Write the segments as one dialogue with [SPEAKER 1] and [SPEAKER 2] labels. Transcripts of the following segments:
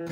[SPEAKER 1] Hey,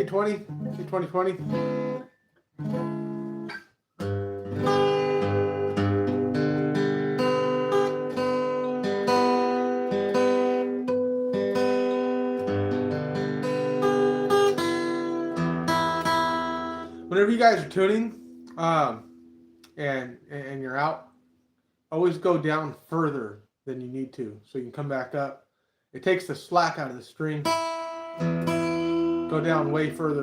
[SPEAKER 1] 20, 2020. Whenever you guys are tuning, and you're out, always go down further than you need to, so you can come back up. It takes the slack out of the string. Go down way further.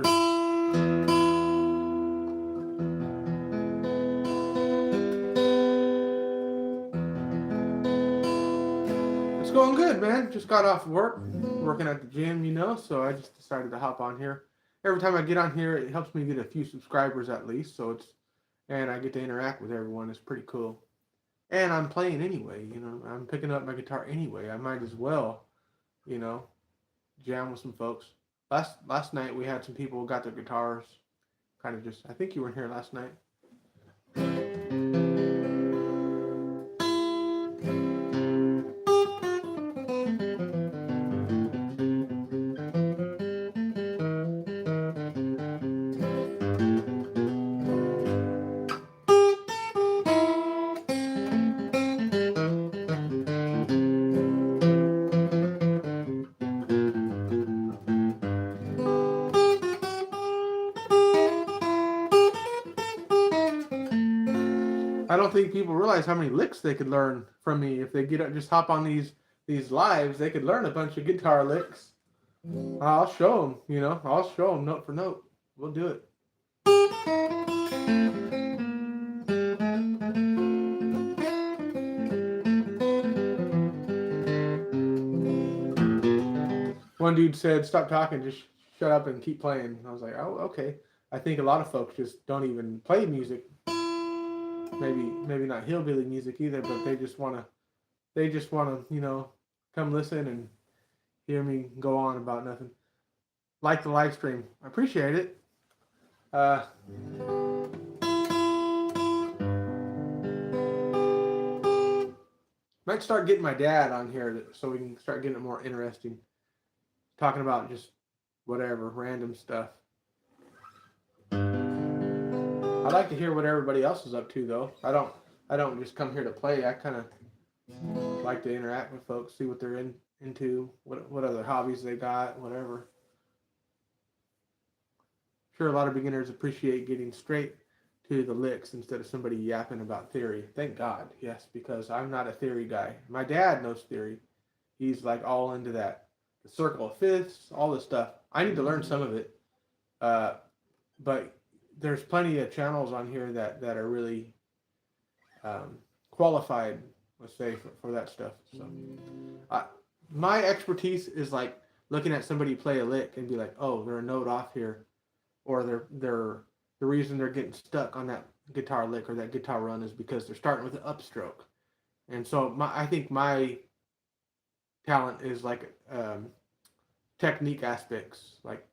[SPEAKER 1] It's going good, man. Just got off work, working at the gym, so I just decided to hop on here. Every time I get on here, it helps me get a few subscribers at least, and I get to interact with everyone. It's pretty cool. And I'm playing anyway, I'm picking up my guitar anyway. I might as well, you know, jam with some folks. Last night we had some people who got their guitars, kind of just. I think you were here last night. I don't think people realize how many licks they could learn from me if they just hop on these lives. They could learn a bunch of guitar licks. I'll show them, I'll show them note for note. We'll do it. One dude said, "Stop talking, just shut up and keep playing." I was like, "Oh, okay." I think a lot of folks just don't even play music. Maybe not hillbilly music either, but they just wanna, come listen and hear me go on about nothing. Like the live stream. I appreciate it. Might start getting my dad on here so we can start getting it more interesting. Talking about just whatever, random stuff. I like to hear what everybody else is up to, though. I don't just come here to play. I kind of like to interact with folks, see what they're into, what other hobbies they got, whatever. Sure, a lot of beginners appreciate getting straight to the licks instead of somebody yapping about theory. Thank God, yes, because I'm not a theory guy. My dad knows theory. He's like all into that. The circle of fifths, all this stuff. I need to learn some of it. But there's plenty of channels on here that are really qualified, let's say, for that stuff. So my expertise is like looking at somebody play a lick and be like, oh, they're a note off here, or they're the reason they're getting stuck on that guitar lick or that guitar run is because they're starting with an upstroke. And so I think my talent is like technique aspects, like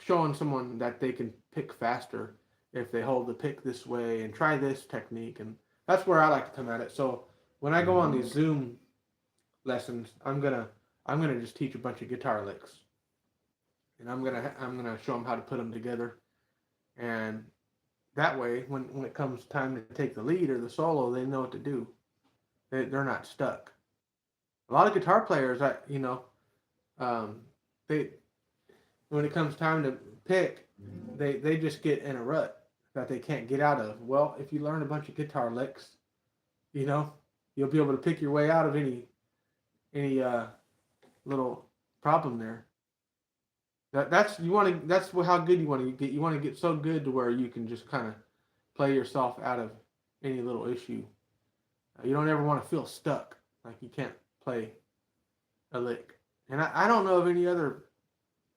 [SPEAKER 1] showing someone that they can pick faster if they hold the pick this way and try this technique. And that's where I like to come at it. So when I go on these Zoom lessons, I'm gonna just teach a bunch of guitar licks, and I'm gonna show them how to put them together, and that way, when it comes time to take the lead or the solo, they know what to do. They're not stuck. A lot of guitar players, um, they when it comes time to pick, they just get in a rut that they can't get out of. Well, if you learn a bunch of guitar licks, you know, you'll be able to pick your way out of any little problem there. That's you want to that's how good you want to get. You want to get so good to where you can just kind of play yourself out of any little issue. You don't ever want to feel stuck, like you can't play a lick. And I don't know of any other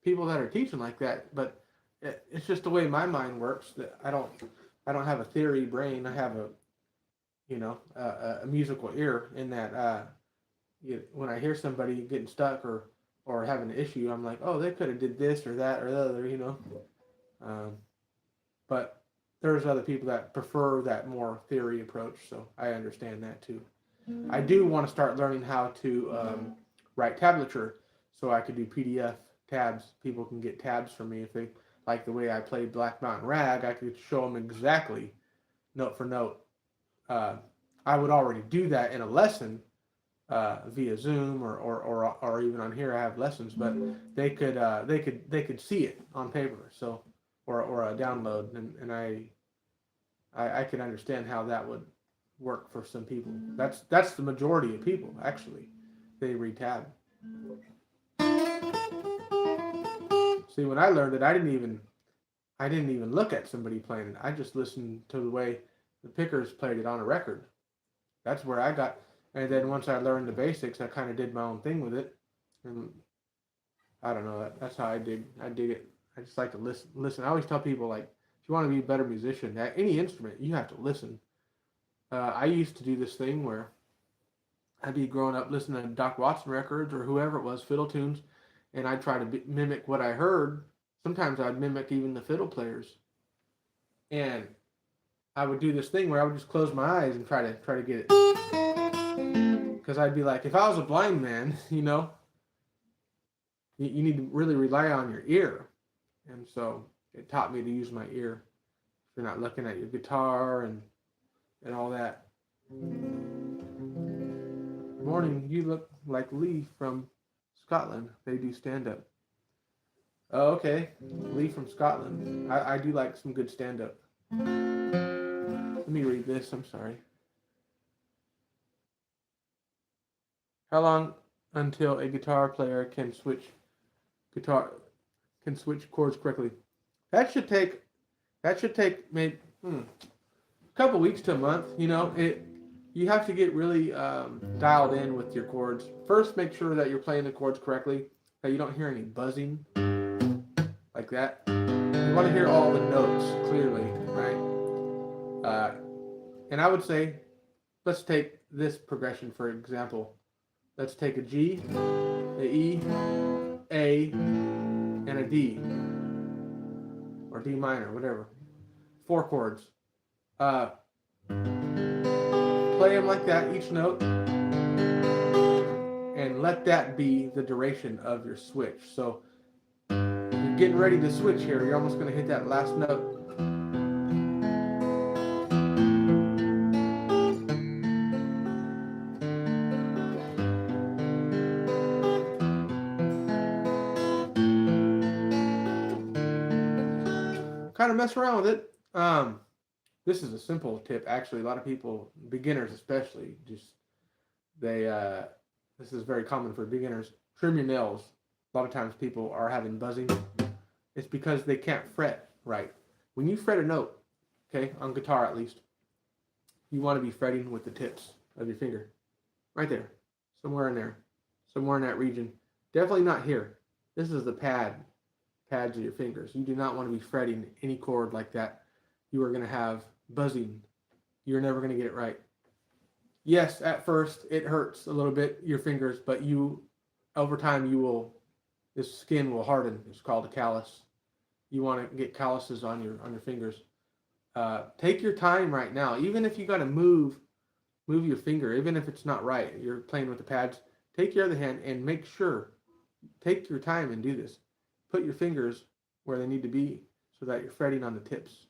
[SPEAKER 1] people that are teaching like that, but it's just the way my mind works. That I don't have a theory brain. I have a musical ear. In that when I hear somebody getting stuck or having an issue, I'm like, oh, they could have did this or that or the other. But there's other people that prefer that more theory approach, so I understand that too. I do want to start learning how to write tablature, so I could do PDF tabs. People can get tabs from me if they like the way I played Black Mountain Rag. I could show them exactly note for note. I would already do that in a lesson via Zoom or even on here. I have lessons, but they could see it on paper, so or a download, and I can understand how that would work for some people. That's the majority of people actually. They read tab. See, when I learned it, I didn't even look at somebody playing it. I just listened to the way the pickers played it on a record. That's where I got. And then once I learned the basics, I kind of did my own thing with it. And I don't know. That's how I dig. I dig it. I just like to listen. Listen. I always tell people, like, if you want to be a better musician at any instrument, you have to listen. I used to do this thing where I'd be growing up listening to Doc Watson records or whoever it was, Fiddle tunes, and I'd try to mimic what I heard. Sometimes I'd mimic even the fiddle players, and I would do this thing where I would just close my eyes and try to get it, because I'd be like, if I was a blind man, you need to really rely on your ear, and so it taught me to use my ear. If you're not looking at your guitar and all that. Morning, you look like Lee from Scotland. They do stand-up. Oh, okay. Lee from Scotland. I do like some good stand-up. Let me read this. I'm sorry. How long until a guitar player can switch chords correctly? That should take maybe a couple weeks to a month. You have to get really dialed in with your chords. First, make sure that you're playing the chords correctly, that you don't hear any buzzing like that. You want to hear all the notes clearly, right? And I would say, let's take this progression for example. Let's take a G, a E, A, and a D, or D minor, whatever. 4 chords. Play them like that, each note, and let that be the duration of your switch. So you're getting ready to switch here. You're almost going to hit that last note. Kind of mess around with it. This is a simple tip. Actually, a lot of people, beginners especially, this is very common for beginners. Trim your nails. A lot of times people are having buzzing. It's because they can't fret right. When you fret a note, okay, on guitar at least, you want to be fretting with the tips of your finger. Right there. Somewhere in there. Somewhere in that region. Definitely not here. This is the pads of your fingers. You do not want to be fretting any chord like that. You are going to have buzzing. You're never going to get it right. Yes, at first it hurts a little bit, your fingers, but over time this skin will harden. It's called a callus. You want to get calluses on your fingers. Take your time right now. Even if you got to move move your finger, even if it's not right. You're playing with the pads. Take your other hand and make sure, take your time and do this. Put your fingers where they need to be so that you're fretting on the tips.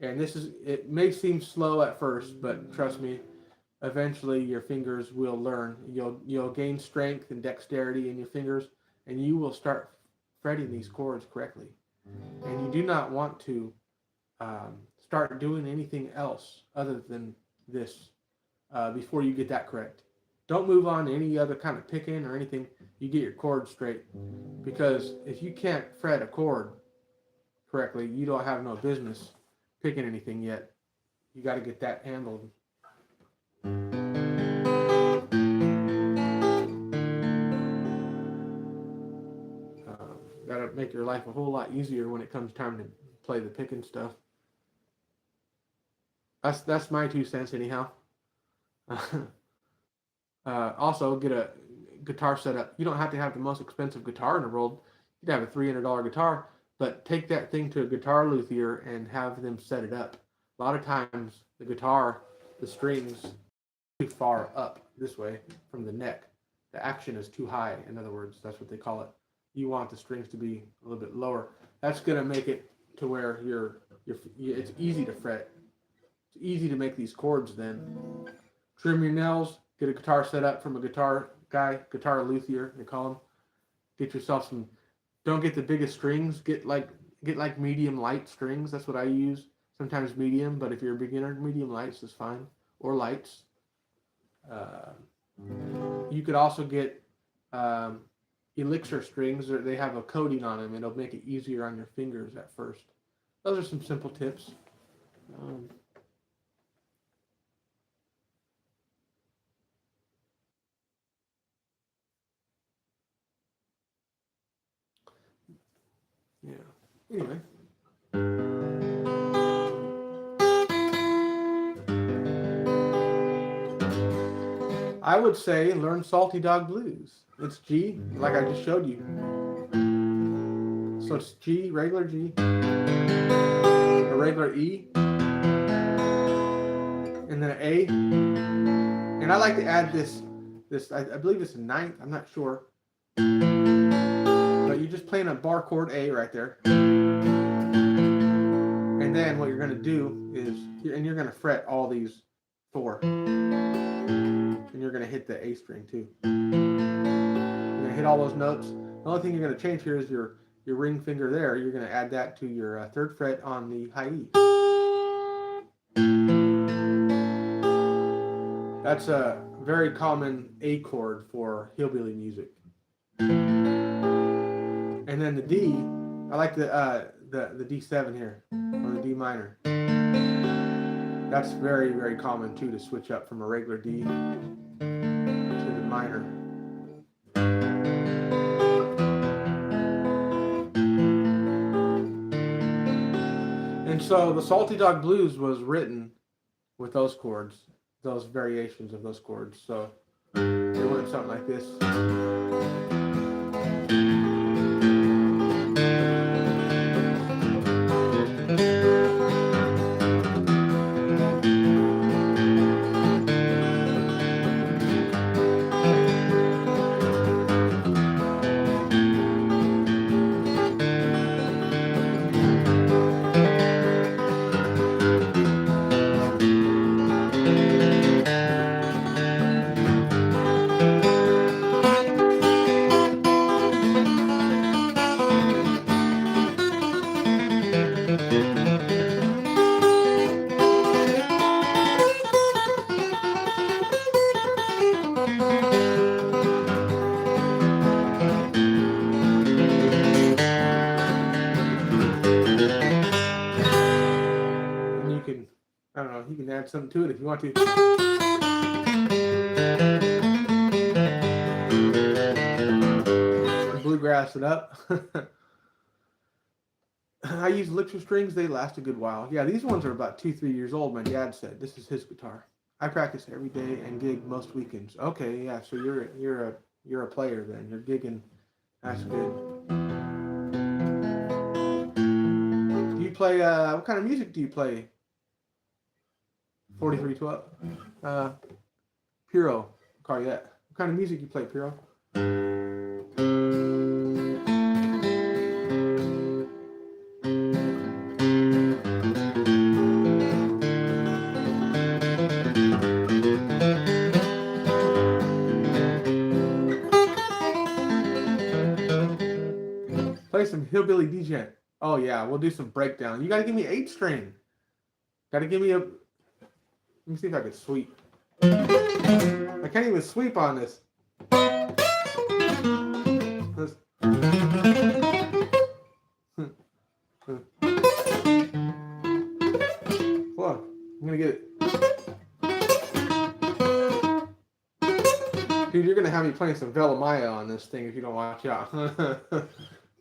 [SPEAKER 1] And it may seem slow at first, but trust me, eventually your fingers will learn. You'll gain strength and dexterity in your fingers, and you will start fretting these chords correctly. And you do not want to start doing anything else other than this before you get that correct. Don't move on to any other kind of picking or anything. You get your chords straight, because if you can't fret a chord correctly, you don't have no business picking anything yet. You got to get that handled. That'll make your life a whole lot easier when it comes time to play the picking stuff. That's my 2 cents anyhow. Also, get a guitar setup. You don't have to have the most expensive guitar in the world. You can have a $300 guitar, but take that thing to a guitar luthier and have them set it up. A lot of times, the guitar, the strings, too far up this way from the neck. The action is too high. In other words, that's what they call it. You want the strings to be a little bit lower. That's gonna make it to where it's easy to fret. It's easy to make these chords then. Trim your nails. Get a guitar set up from a guitar guy, guitar luthier, they call them. Get yourself some. Don't get the biggest strings. Get like medium light strings. That's what I use. Sometimes medium, but if you're a beginner, medium lights is fine, or lights. You could also get elixir strings. They have a coating on them. It'll make it easier on your fingers at first. Those are some simple tips. Yeah. Anyway. I would say learn Salty Dog Blues. It's G, like I just showed you. So it's G, regular G, a regular E, and then an A. And I like to add this I believe it's a ninth, I'm not sure. But you're just playing a bar chord A right there. And then what you're going to do is, you're going to fret all these 4. And you're going to hit the A string too. You're going to hit all those notes. The only thing you're going to change here is your ring finger there. You're going to add that to your 3rd fret on the high E. That's a very common A chord for hillbilly music. And then the D, I like the D7 here, or the D minor. That's very, very common too, to switch up from a regular D to the minor. And so the Salty Dog Blues was written with those chords, those variations of those chords. So it went something like this. I don't know, you can add something to it if you want to. Bluegrass it up. I use elixir strings. They last a good while. Yeah, these ones are about 2-3 years old. My dad said this is his guitar. I practice every day and gig most weekends. Okay, yeah. So you're a player then. You're gigging. That's good. Do you play? What kind of music do you play? 4312. Piro, I'll call you that. What kind of music you play, Piro? Play some Hillbilly DJ. Oh yeah, we'll do some breakdown. You gotta give me 8-string. Gotta give me a... Let me see if I can sweep. I can't even sweep on this. Look, I'm gonna get it. Dude, you're gonna have me playing some Velamaya on this thing if you don't watch out.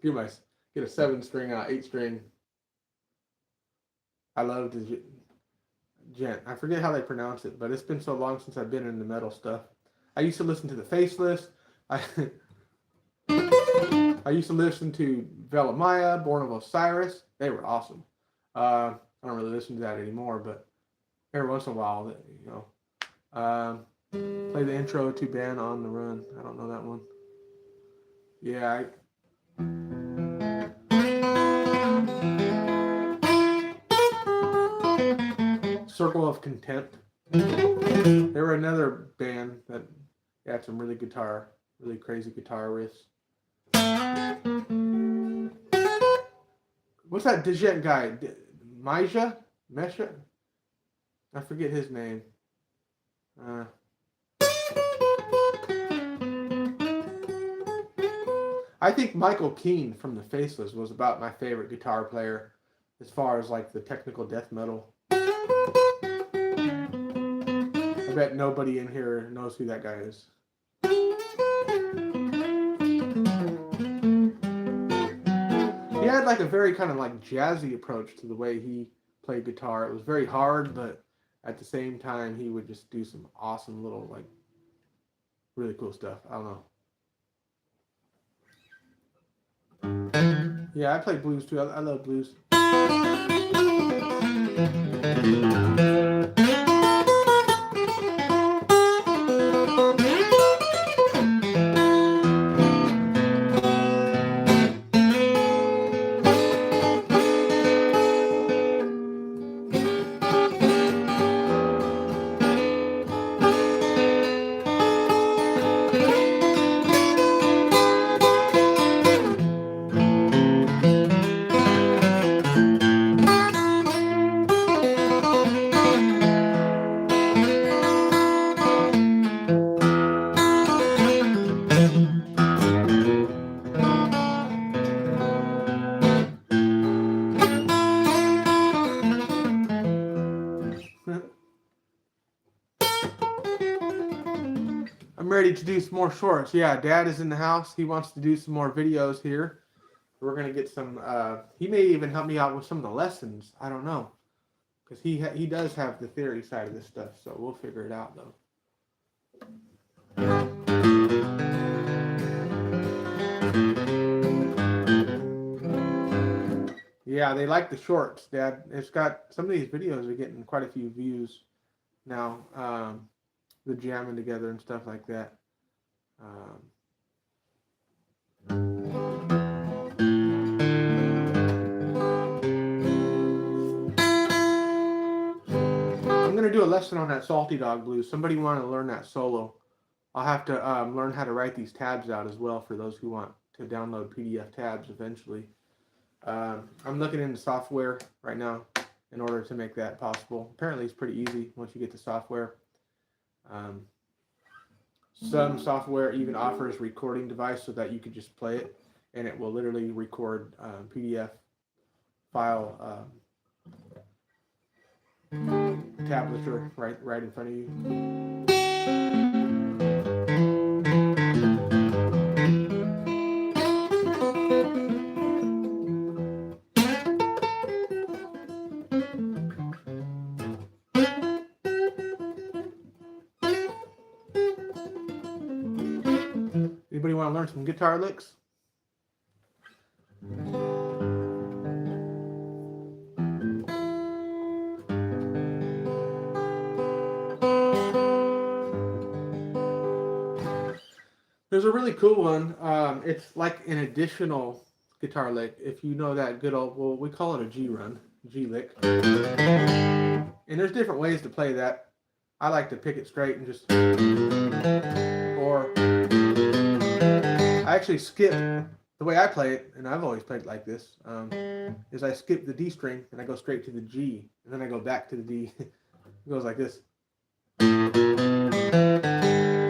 [SPEAKER 1] Get a 7-string out, 8-string. I love the gent. I forget how they pronounce it, but it's been so long since I've been in the metal stuff. I used to listen to the Faceless. I used to listen to Velamaya, Born of Osiris. They were awesome. I don't really listen to that anymore, but every once in a while, you know. Play the intro to Band on the Run. I don't know that one. Yeah. Circle of Contempt. They were another band that had some really crazy guitar riffs. What's that Dijet guy? Mesha? I forget his name. I think Michael Keane from the Faceless was about my favorite guitar player as far as like the technical death metal. I bet nobody in here knows who that guy is. He had like a very kind of like jazzy approach to the way he played guitar. It was very hard, but at the same time, he would just do some awesome little like really cool stuff. I don't know. Yeah, I play blues too. I love blues. I'm ready to do some more shorts. Yeah, Dad is in the house. He wants to do some more videos here. We're going to get some, he may even help me out with some of the lessons. I don't know. Because he does have the theory side of this stuff, so we'll figure it out, though. Yeah, they like the shorts, Dad. It's got, some of these videos are getting quite a few views now. The jamming together and stuff like that. I'm going to do a lesson on that Salty Dog Blues. Somebody want to learn that solo. I'll have to learn how to write these tabs out as well for those who want to download PDF tabs eventually. I'm looking into software right now in order to make that possible. Apparently it's pretty easy once you get the software. Some software even offers recording device so that you could just play it and it will literally record PDF file tablature right in front of you. Anybody want to learn some guitar licks? There's a really cool one. It's like an additional guitar lick. If you know that good old, well, we call it a G run, G lick. And there's different ways to play that. I like to pick it straight and just, or I actually skip. The way I play it, and I've always played it like this, is I skip the D string and I go straight to the G, and then I go back to the D. It goes like this.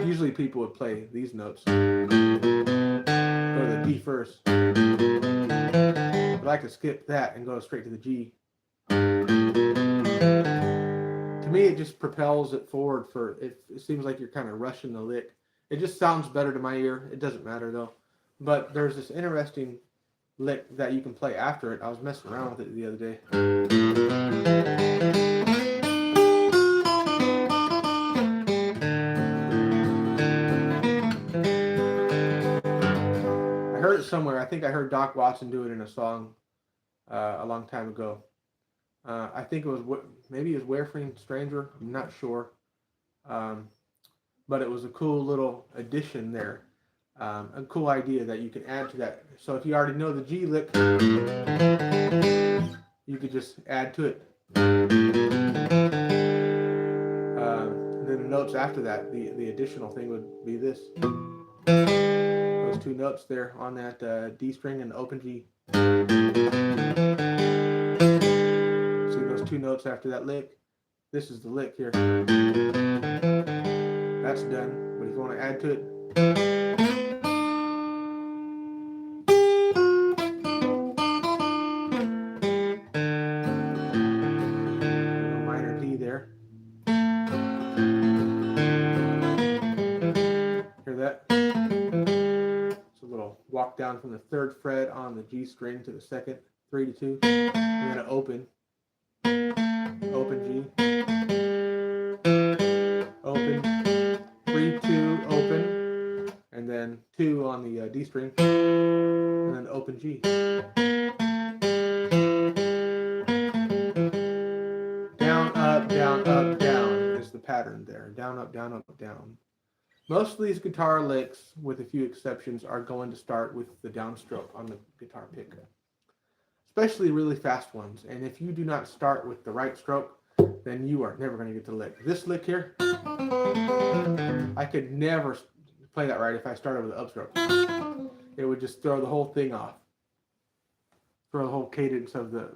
[SPEAKER 1] Usually people would play these notes. Go to the D first. But I like to skip that and go straight to the G. To me, it just propels it forward. It seems like you're kind of rushing the lick. It just sounds better to my ear. It doesn't matter though. But there's this interesting lick that you can play after it. I was messing around with it the other day. I heard it somewhere. I think I heard Doc Watson do it in a song a long time ago. I think it was maybe it was Wareframe Stranger. I'm not sure. But it was a cool little addition there. A cool idea that you can add to that. So if you already know the G lick, you could just add to it. And then the notes after that, the additional thing would be this. Those two notes there on that D string and the open G. See those two notes after that lick? This is the lick here. That's done. But if you want to add to it, minor D there. Hear that? It's a little walk down from the third fret on the G string to the second, 3 to 2, and then an open G, open, 3, 2, open, and then 2 on the D string, and then open G. Down, up, down, up, down is the pattern there. Down, up, down, up, down. Most of these guitar licks, with a few exceptions, are going to start with the downstroke on the guitar pick. Especially really fast ones. And if you do not start with the right stroke, then you are never going to get the lick. This lick here, I could never play that right if I started with the upstroke. It would just throw the whole thing off. Throw the whole cadence of the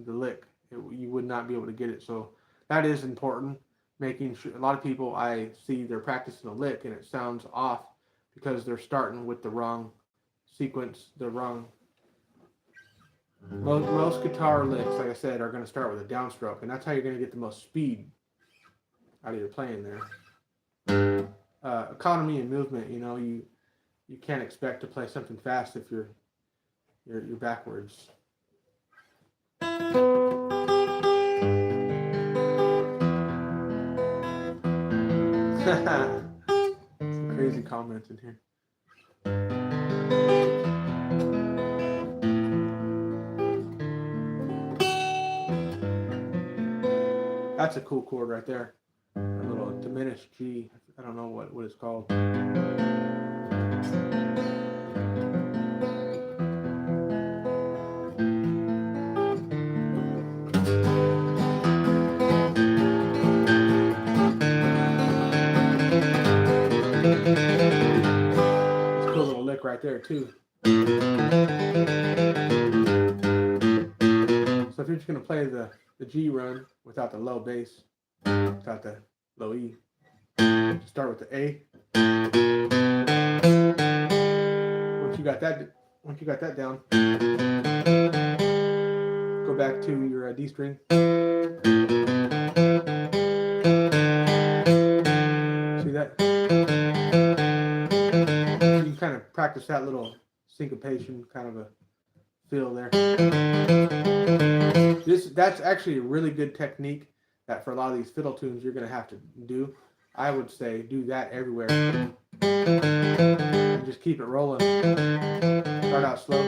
[SPEAKER 1] lick. You would not be able to get it. So that is important. Making sure, a lot of people I see they're practicing a lick and it sounds off because they're starting with the wrong sequence, the wrong. Most guitar licks, like I said, are going to start with a downstroke, and that's how you're going to get the most speed out of your playing there. Economy and movement, you know, you can't expect to play something fast if you're backwards. Some crazy comments in here. That's a cool chord right there. A little diminished G. I don't know what it's called. It's a cool little lick right there too. So if you're just going to play the G run without the low bass, without the low E, start with the A. Once you got that down, go back to your D string. See that? You can kind of practice that little syncopation kind of a feel there. That's actually a really good technique that for a lot of these fiddle tunes you're going to have to do. I would say do that everywhere. And just keep it rolling. Start out slow.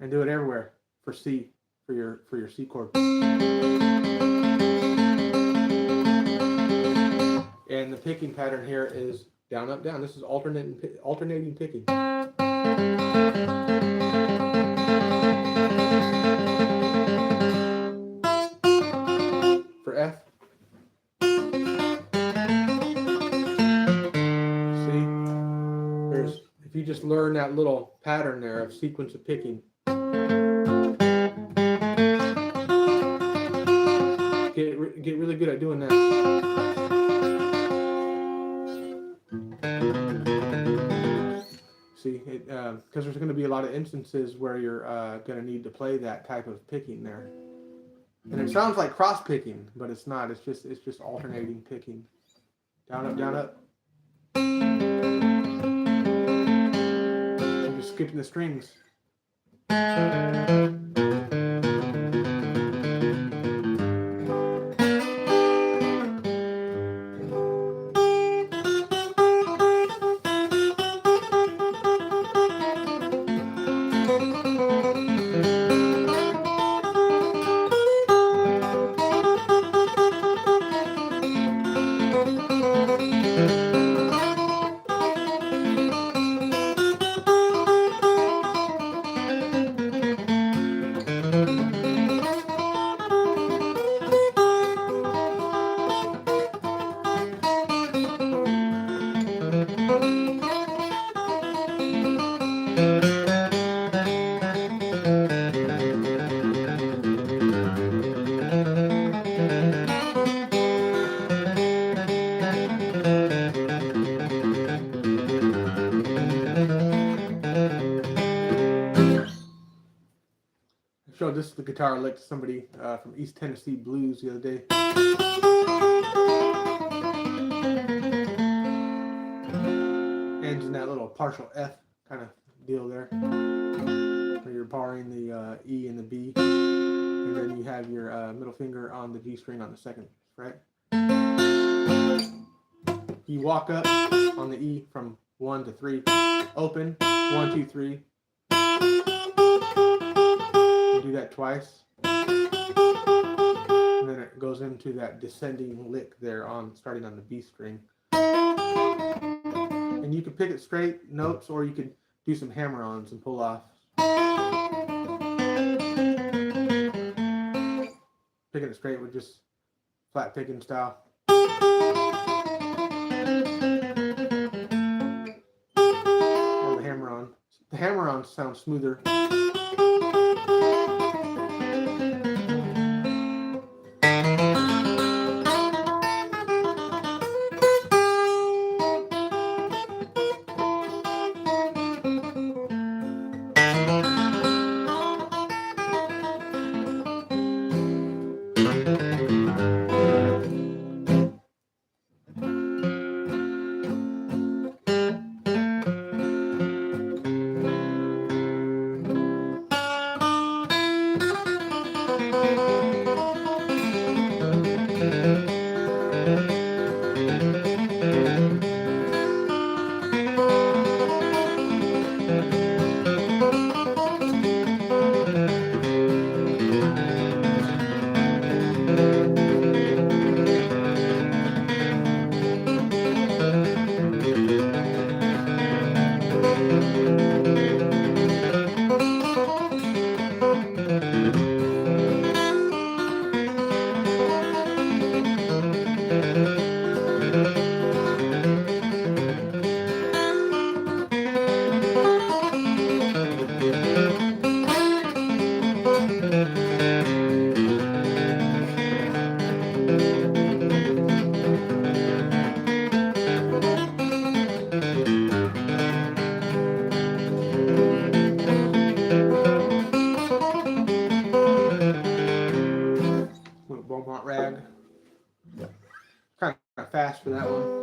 [SPEAKER 1] And do it everywhere for C, for your C chord. And picking pattern here is down, up, down. This is alternating picking. For F. See? If you just learn that little pattern there of sequence of picking. Get really good at doing that. See, because there's going to be a lot of instances where you're going to need to play that type of picking there, and it sounds like cross picking, but it's not. It's just alternating picking. Down, up, down, up. I'm just skipping the strings. Showed this the guitar lick to somebody from East Tennessee Blues the other day. Ends in that little partial F kind of deal there, where you're barring the E and the B, and then you have your middle finger on the G string on the second fret. You walk up on the E from 1 to 3, open 1, 2, 3. Do that twice, and then it goes into that descending lick there starting on the B string. And you can pick it straight notes, or you could do some hammer-ons and pull off. Picking it straight with just flat picking style. Or the hammer-on. The hammer-on sounds smoother. Kind of fast for that one.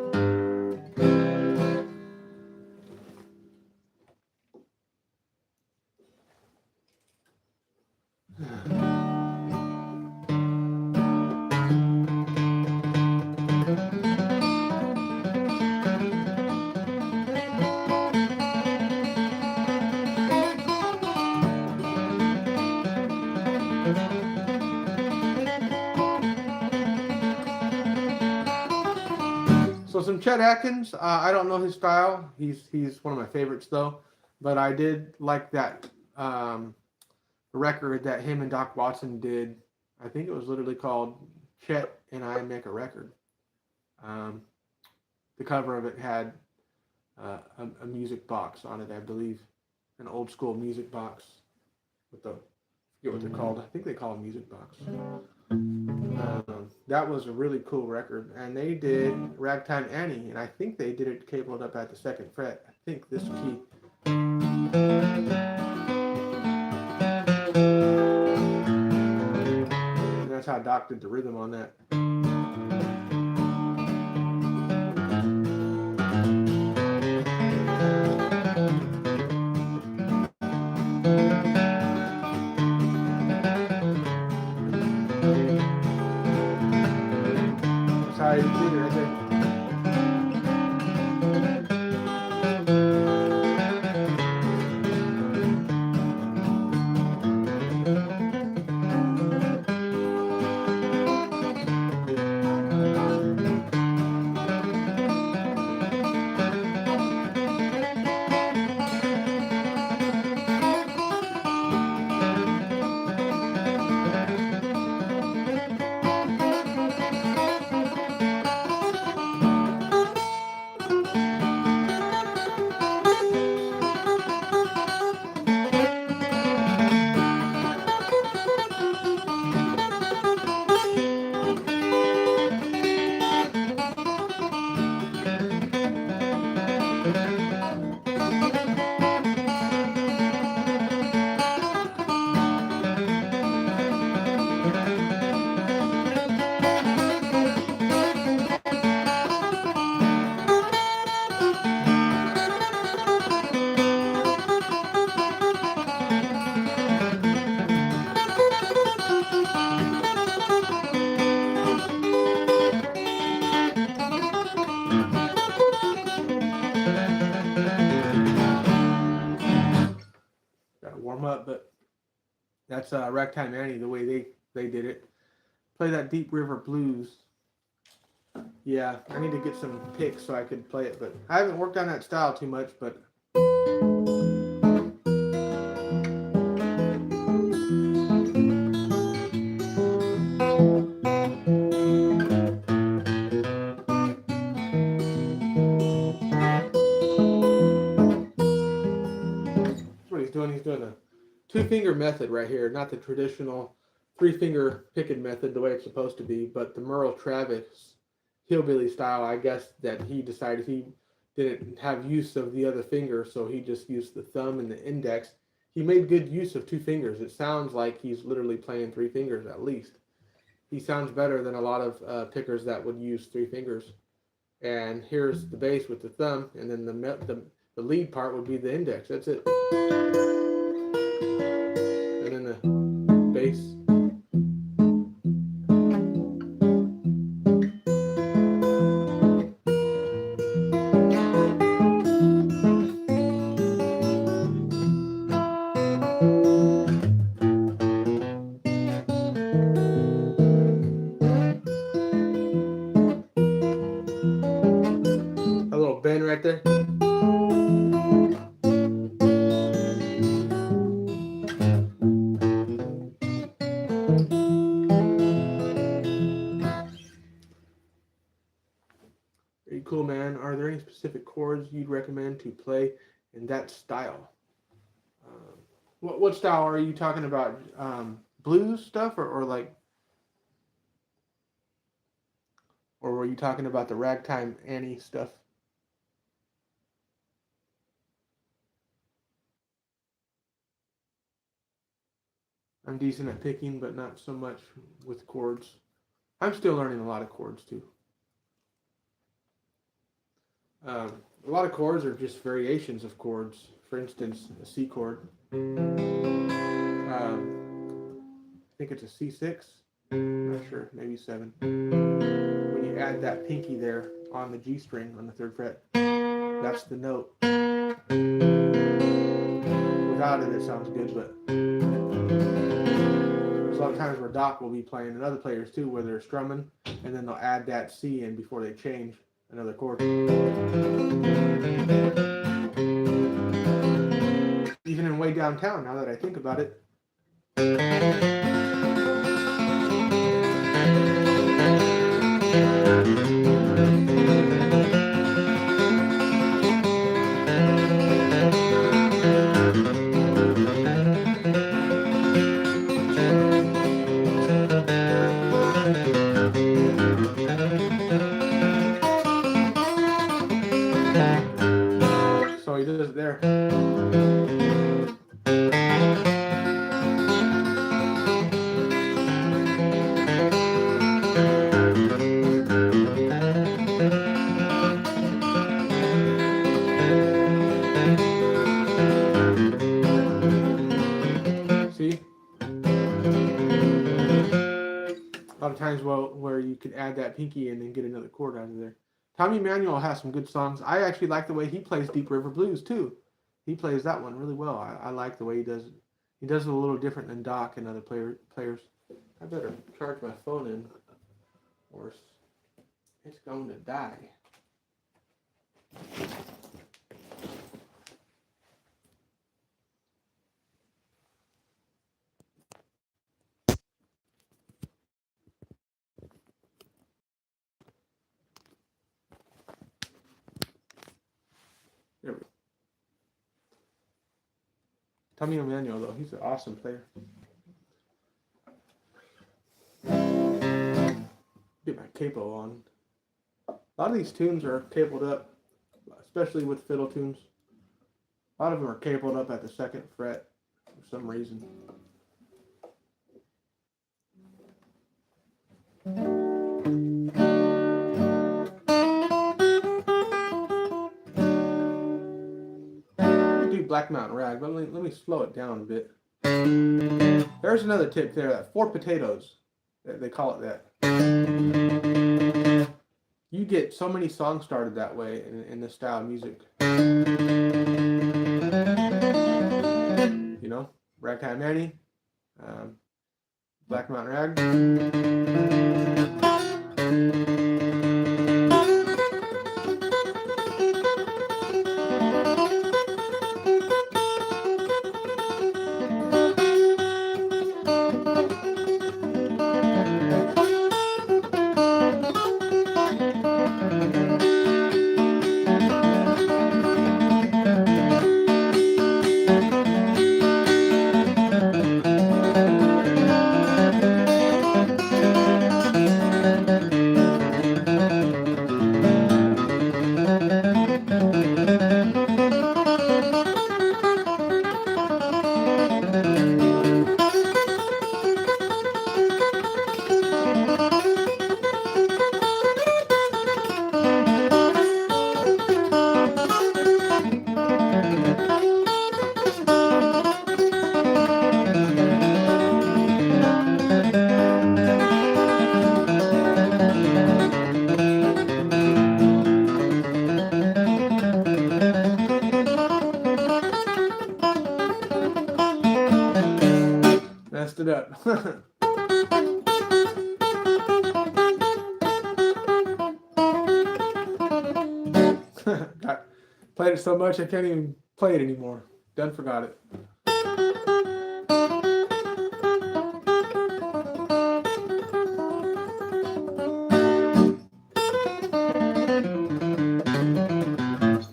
[SPEAKER 1] So So some Chet Atkins. I don't know his style. He's one of my favorites though. But I did like that record that him and Doc Watson did. I think it was literally called Chet and I Make a Record. The cover of it had a music box on it, I believe, an old school music box with the, I forget what they're called. I think they call it music box. That was a really cool record, and they did Ragtime Annie, and I think they did it cabled up at the 2nd fret. I think this key. And that's how Doc did the rhythm on that. That's how he did it right there. Warm up, but that's Ragtime Annie, the way they did it. Play that Deep River Blues. Yeah, I need to get some picks so I could play it, but I haven't worked on that style too much, but that's what he's doing. He's doing a 2-finger method right here, not the traditional 3-finger picking method the way it's supposed to be, but the Merle Travis hillbilly style. I guess that he decided he didn't have use of the other finger, so he just used the thumb and the index. He made good use of 2 fingers. It sounds like he's literally playing 3 fingers at least. He sounds better than a lot of pickers that would use 3 fingers. And here's the bass with the thumb, and then the lead part would be the index. That's it. And then the bass. A little bend right there. Very cool, man. Are there any specific chords you'd recommend to play in that style? What style are you talking about? Blues stuff, or like, or were you talking about the Ragtime Annie stuff? I'm decent at picking, but not so much with chords. I'm still learning a lot of chords too. A lot of chords are just variations of chords. For instance, a C chord. I think it's a C6. I'm not sure, maybe 7. When you add that pinky there on the G string on the 3rd fret, that's the note. Without it, it sounds good, but there's a lot of times where Doc will be playing, and other players too, where they're strumming, and then they'll add that C in before they change. another chord. Even in Way Downtown, now that I think about it. So he does it there. See? A lot of times where you could add that pinky and then get another chord out of there. Tommy Emmanuel has some good songs. I actually like the way he plays Deep River Blues too. He plays that one really well. I like the way he does it. He does it a little different than Doc and other players. I better charge my phone in, or it's going to die. There we go. Tommy Emmanuel, though, he's an awesome player. Get my capo on. A lot of these tunes are capoed up, especially with fiddle tunes. A lot of them are capoed up at the 2nd fret for some reason. Black Mountain Rag, but let me slow it down a bit. There's another tip there, that 4 potatoes, they call it that. You get so many songs started that way in this style of music. You know, Ragtime Annie, Black Mountain Rag. Messed it up. Played it so much I can't even play it anymore. Done forgot it.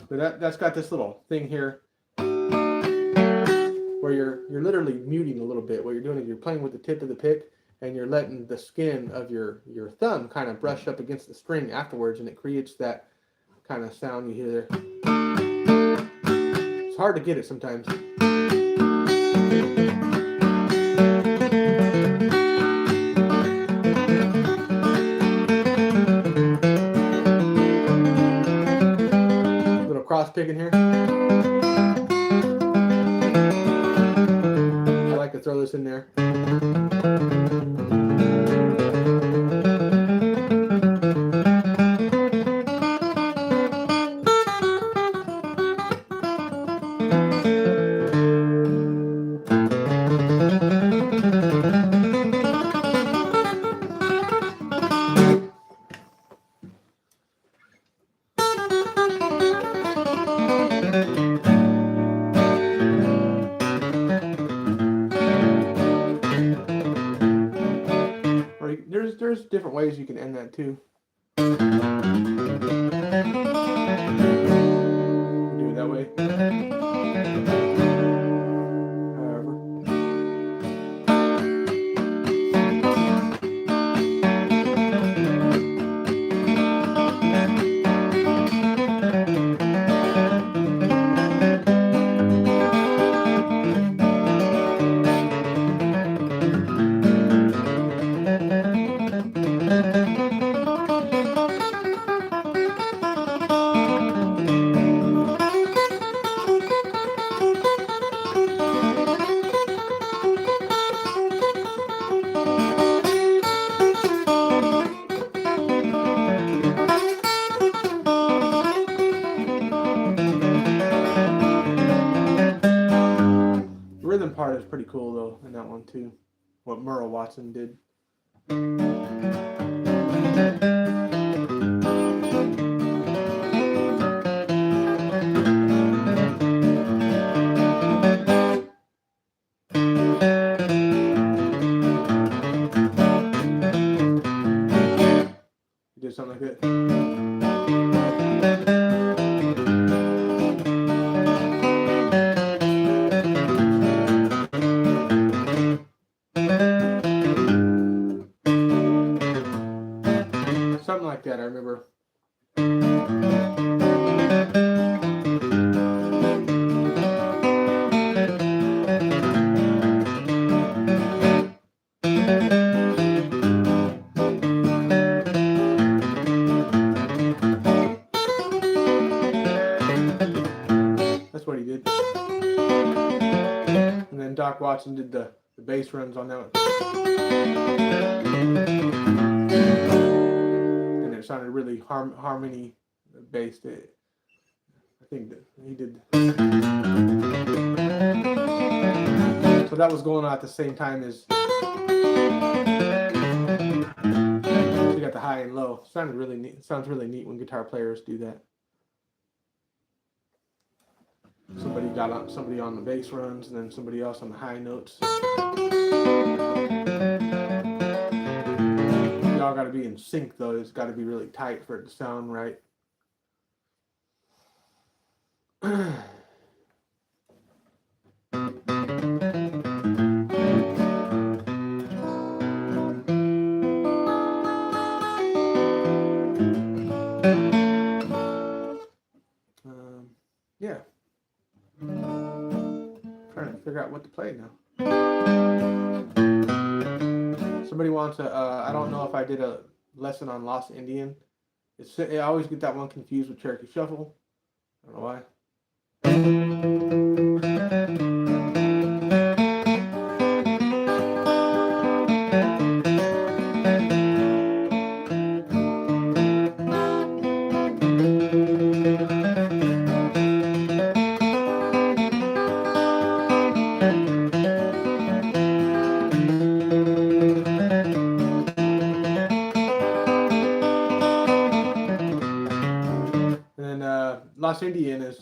[SPEAKER 1] But that's got this little thing here where you're literally muting a little bit. What you're doing is you're playing with the tip of the pick and you're letting the skin of your thumb kind of brush up against the string afterwards, and it creates that kind of sound you hear there. It's hard to get it sometimes. Little cross picking here. I like to throw this in there. different ways you can end that too. Do it that way. Rhythm part is pretty cool though in that one too. What Merle Watson did. He did something like that. Something like that, I remember. That's what he did. And then Doc Watson did the bass runs on that one. It sounded really harmony based. I think that he did. So that was going on at the same time as you got the high and low. Sounded really neat. It sounds really neat when guitar players do that. Somebody got somebody on the bass runs and then somebody else on the high notes. Y'all got to be in sync though. It's got to be really tight for it to sound right. Yeah. Trying to figure out what to play now. Somebody wants a, I don't know if I did a lesson on Lost Indian. I always get that one confused with Cherokee Shuffle. I don't know why. Lost Indian is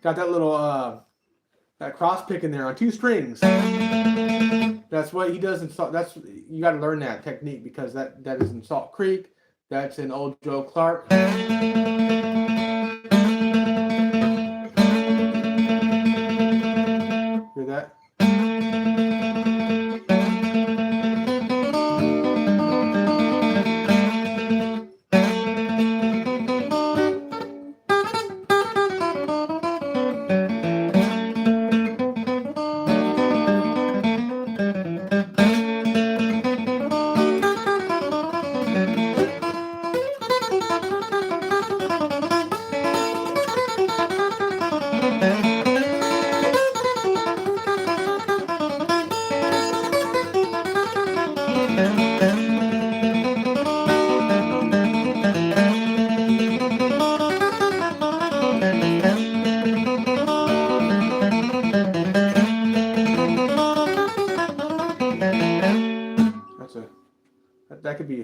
[SPEAKER 1] got that little that cross pick in there on 2 strings. That's what he does in Salt. That's, you got to learn that technique because that is in Salt Creek. That's in Old Joe Clark. Hear that?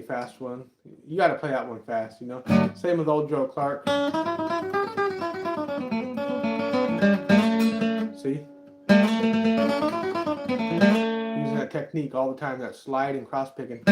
[SPEAKER 1] fast one. You got to play that one fast, you know. Same with old Joe Clark. See? Using that technique all the time, that slide and cross picking.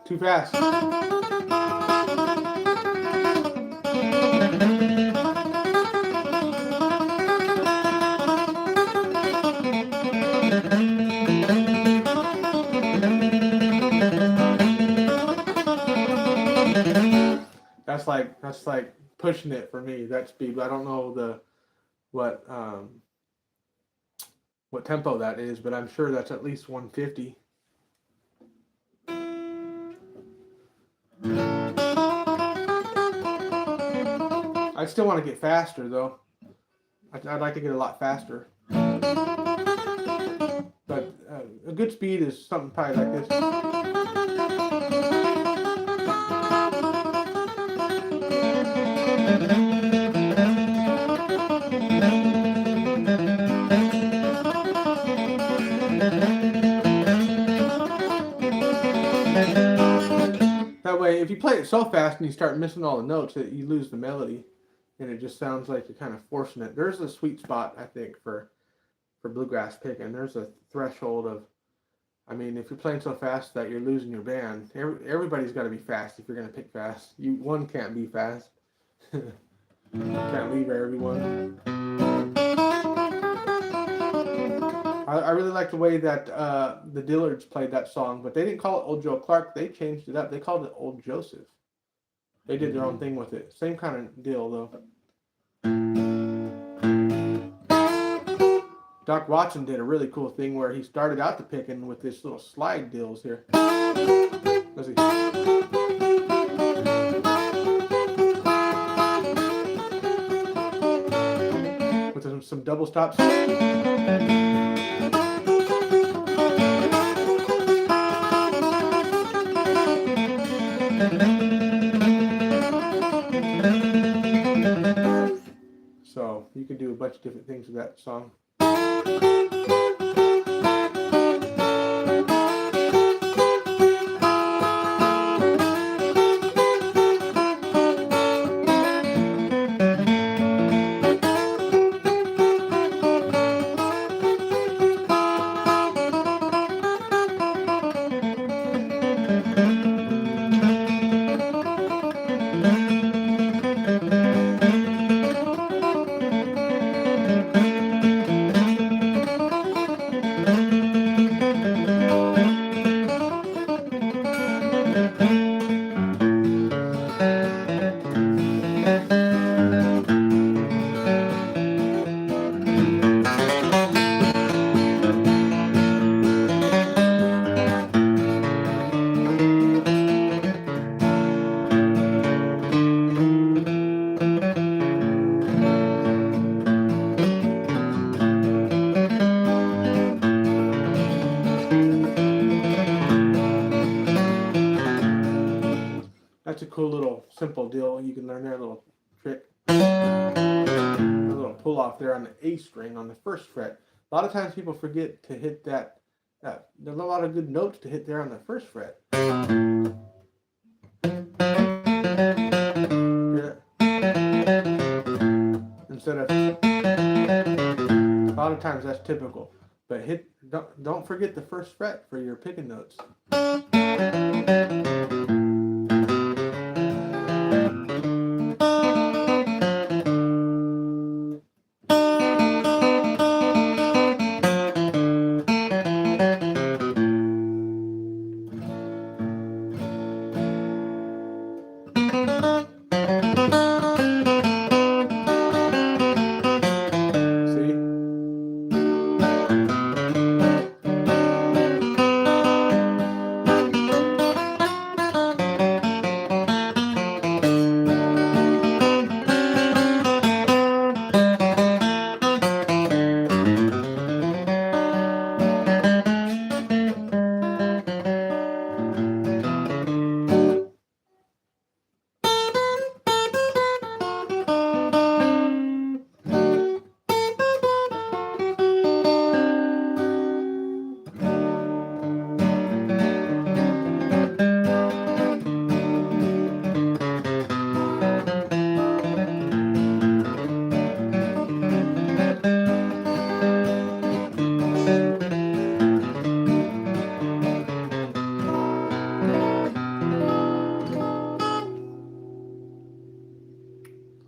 [SPEAKER 1] Too fast. That's like pushing it for me, that speed. I don't know what tempo that is, but I'm sure that's at least 150. I still want to get faster though. I'd like to get a lot faster. But a good speed is something probably like this. That way, if you play it so fast and you start missing all the notes, you lose the melody, and it just sounds like you're kind of forcing it. There's a sweet spot, I think, for bluegrass picking. There's a threshold of, I mean, if you're playing so fast that you're losing your band, everybody's got to be fast if you're going to pick fast. One can't be fast. Can't leave everyone. I really like the way that the Dillards played that song, but they didn't call it Old Joe Clark. They changed it up. They called it Old Joseph. They did their own thing with it. Same kind of deal, though. Doc Watson did a really cool thing where he started out the picking with this little slide deals here. Let's see. With some double stops. So you can do a bunch of different things with that song. That's a cool little simple deal. You can learn that little trick. A little pull off there on the A string on the first fret. A lot of times people forget to hit that. There's a lot of good notes to hit there on the first fret. Instead of, a lot of times that's typical. But don't forget the first fret for your picking notes.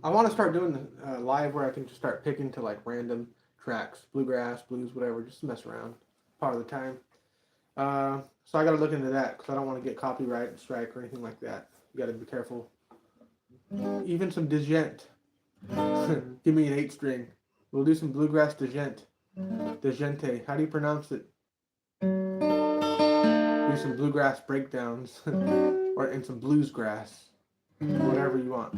[SPEAKER 1] I want to start doing live where I can just start picking to like random tracks, bluegrass, blues, whatever, just to mess around part of the time. So I got to look into that because I don't want to get copyright strike or anything like that. You got to be careful. Even some djent. Give me an 8-string. We'll do some bluegrass djent. Djente. How do you pronounce it? Do some bluegrass breakdowns or and some bluesgrass. Whatever you want.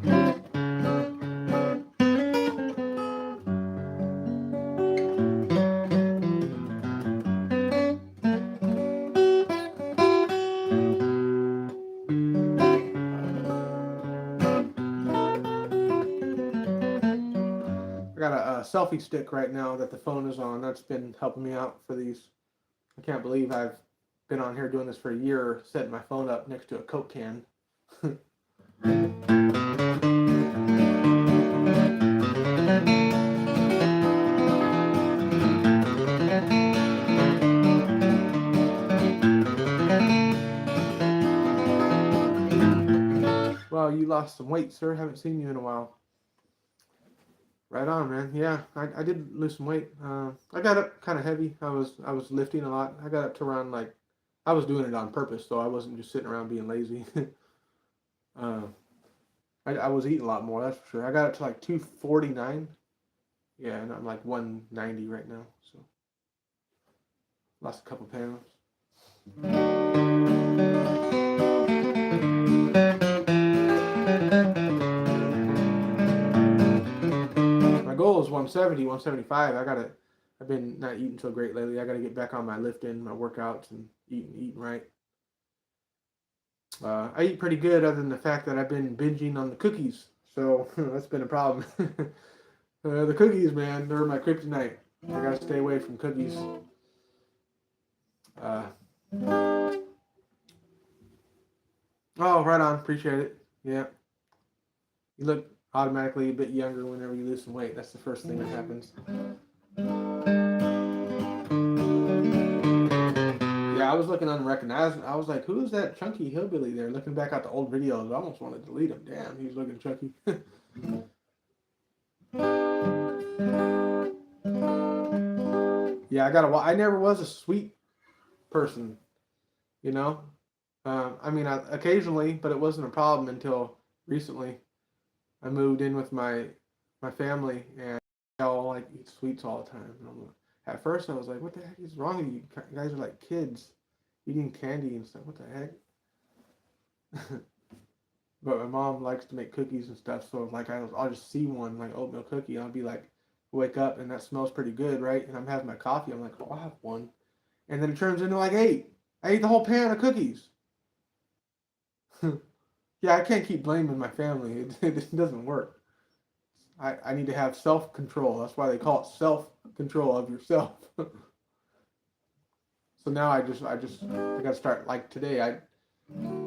[SPEAKER 1] I got a selfie stick right now that the phone is on. That's been helping me out for these. I can't believe I've been on here doing this for a year, setting my phone up next to a Coke can. Well, you lost some weight, sir. Haven't seen you in a while. Right on, man. Yeah, I did lose some weight. I got up kind of heavy. I was lifting a lot. I got up to around like I was doing it on purpose, so I wasn't just sitting around being lazy. uh, I was eating a lot more, that's for sure. I got up to like 249. Yeah, and I'm like 190 right now, so lost a couple pounds. My goal is 170, 175. I've been not eating so great lately. I gotta get back on my lifting, my workouts, and eating right. I eat pretty good other than the fact that I've been binging on the cookies. So that's been a problem. The cookies, man, they're my kryptonite. I gotta stay away from cookies. Oh, right on. Appreciate it. Yeah. You look automatically a bit younger whenever you lose some weight. That's the first thing that happens. Yeah, I was looking unrecognizable. I was like, who's that chunky hillbilly there? Looking back at the old videos, I almost wanted to delete him. Damn, he was looking chunky. Yeah, I never was a sweet person, you know? I mean, occasionally, but it wasn't a problem until recently. I moved in with my family, and they all like eat sweets all the time. And at first, I was like, "What the heck is wrong with you? You guys are like kids eating candy and stuff. What the heck?" But my mom likes to make cookies and stuff, so like I'll just see one like oatmeal cookie, and I'll be like, wake up, and that smells pretty good, right? And I'm having my coffee. I'm like, "Oh, I'll have one," and then it turns into like 8. I ate the whole pan of cookies. Yeah, I can't keep blaming my family. It doesn't work. I need to have self-control. That's why they call it self-control of yourself. So now I got to start like today. I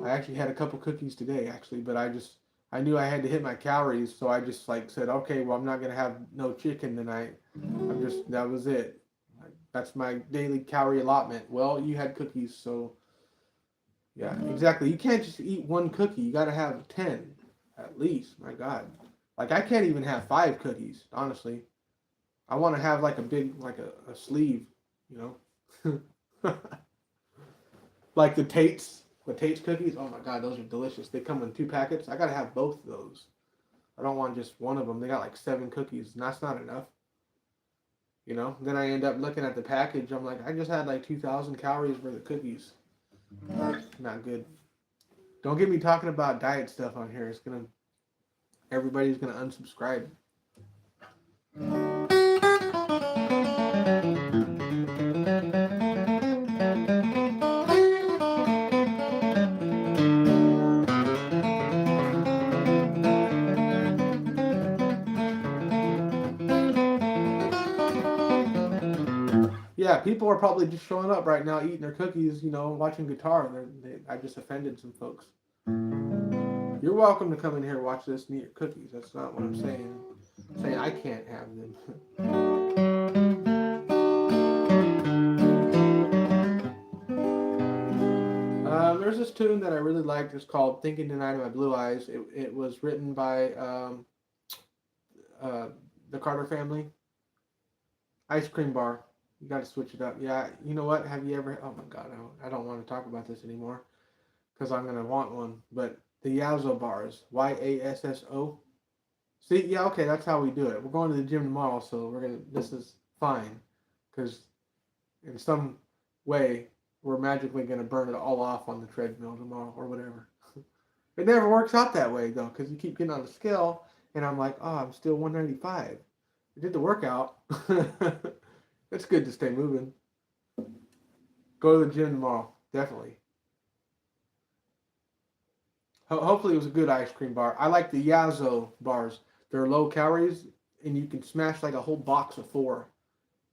[SPEAKER 1] actually had a couple cookies today actually, but I knew I had to hit my calories, so I just like said, okay, well I'm not gonna have no chicken tonight. That was it. That's my daily calorie allotment. Well, you had cookies, so yeah, exactly. You can't just eat one cookie. You got to have 10 at least. My God. Like I can't even have 5 cookies, honestly. I want to have like a big, like a sleeve, you know? Like the Tates. With Tate's cookies, oh my god, those are delicious. They come in 2 packets. I gotta have both of those. I don't want just one of them. They got like 7 cookies, and that's not enough. You know. Then I end up looking at the package. I'm like, I just had like 2,000 calories worth of cookies. Not good. Don't get me talking about diet stuff on here. Everybody's gonna unsubscribe. Yeah, people are probably just showing up right now, eating their cookies, watching guitar. I just offended some folks. You're welcome to come in here and watch this and eat your cookies. That's not what I'm saying. I'm saying I can't have them. There's this tune that I really liked. It's called "Thinking Tonight of My Blue Eyes." It was written by the Carter family. Ice Cream Bar. You got to switch it up. Yeah, you know what? Have you ever? Oh my God, I don't want to talk about this anymore because I'm gonna want one. But the Yasso bars, Yasso. See, yeah, okay, that's how we do it. We're going to the gym tomorrow, so This is fine, because in some way we're magically gonna burn it all off on the treadmill tomorrow or whatever. It never works out that way though, because you keep getting on the scale, and I'm like, oh, I'm still 195. I did the workout. It's good to stay moving. Go to the gym tomorrow, definitely. Hopefully it was a good ice cream bar. I like the Yasso bars. They're low calories, and you can smash like a whole box of 4.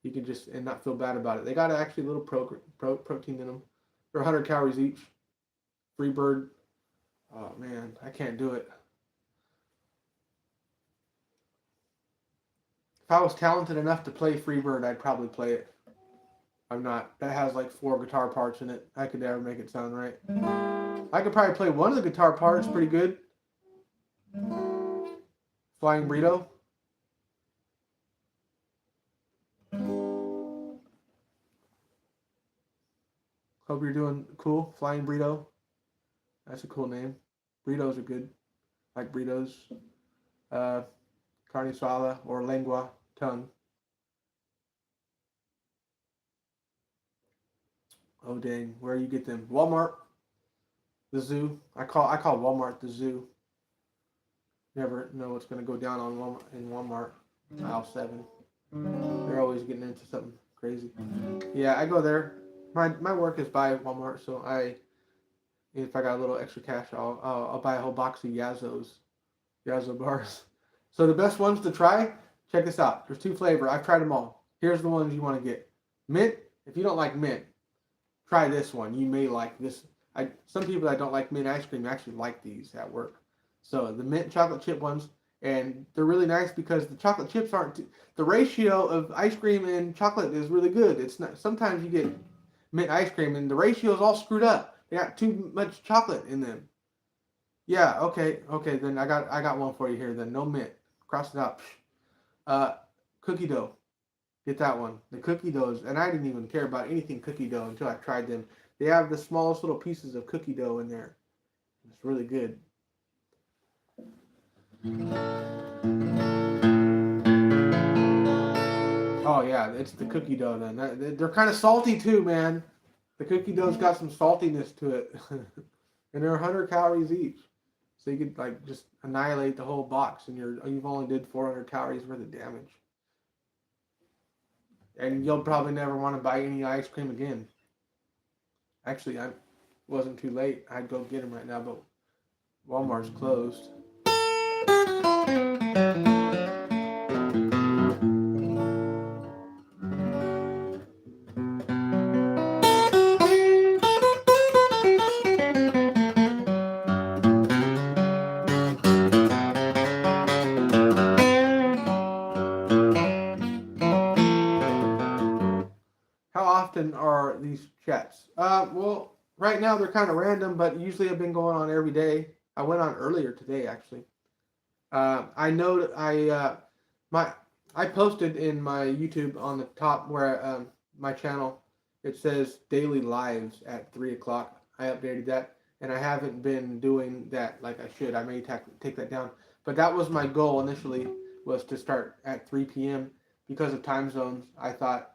[SPEAKER 1] You can just and not feel bad about it. They got actually a little protein in them. They're 100 calories each. Freebird. Oh man, I can't do it. If I was talented enough to play Freebird, I'd probably play it. I'm not. That has like 4 guitar parts in it. I could never make it sound right. I could probably play one of the guitar parts pretty good. Flying Burrito. Hope you're doing cool. Flying Burrito. That's a cool name. Burritos are good. Like burritos. Carne asada or lengua, tongue. Oh dang, where you get them? Walmart, the zoo. I call Walmart the zoo. Never know what's gonna go down on Walmart. Aisle 7. They're always getting into something crazy. Yeah, I go there. My work is by Walmart, so if I got a little extra cash, I'll buy a whole box of Yasso bars. So the best ones to try, check this out. There's 2 flavors. I've tried them all. Here's the ones you want to get. Mint. If you don't like mint, try this one. You may like this. Some people that don't like mint ice cream actually like these at work. So the mint chocolate chip ones, and they're really nice because the chocolate chips the ratio of ice cream and chocolate is really good. It's not. Sometimes you get mint ice cream and the ratio is all screwed up. They got too much chocolate in them. Yeah. Okay. Then I got one for you here. Then no mint. Cross it out. Cookie dough. Get that one. The cookie doughs, and I didn't even care about anything cookie dough until I tried them. They have the smallest little pieces of cookie dough in there. It's really good. Oh yeah, it's the cookie dough then. They're kind of salty too, man. The cookie dough's got some saltiness to it. And they're 100 calories each. So you could like just annihilate the whole box and you've only did 400 calories worth of damage. And you'll probably never want to buy any ice cream again. Actually, I wasn't too late. I'd go get them right now, but Walmart's closed. How often are these chats? Well, right now they're kind of random, but usually I've been going on every day. I went on earlier today, actually. I know I posted in my YouTube on the top where my channel, it says daily lives at 3 o'clock. I updated that. and I haven't been doing that like I should. I may take that down, but that was my goal initially, was to start at 3 p.m. because of time zones. I thought,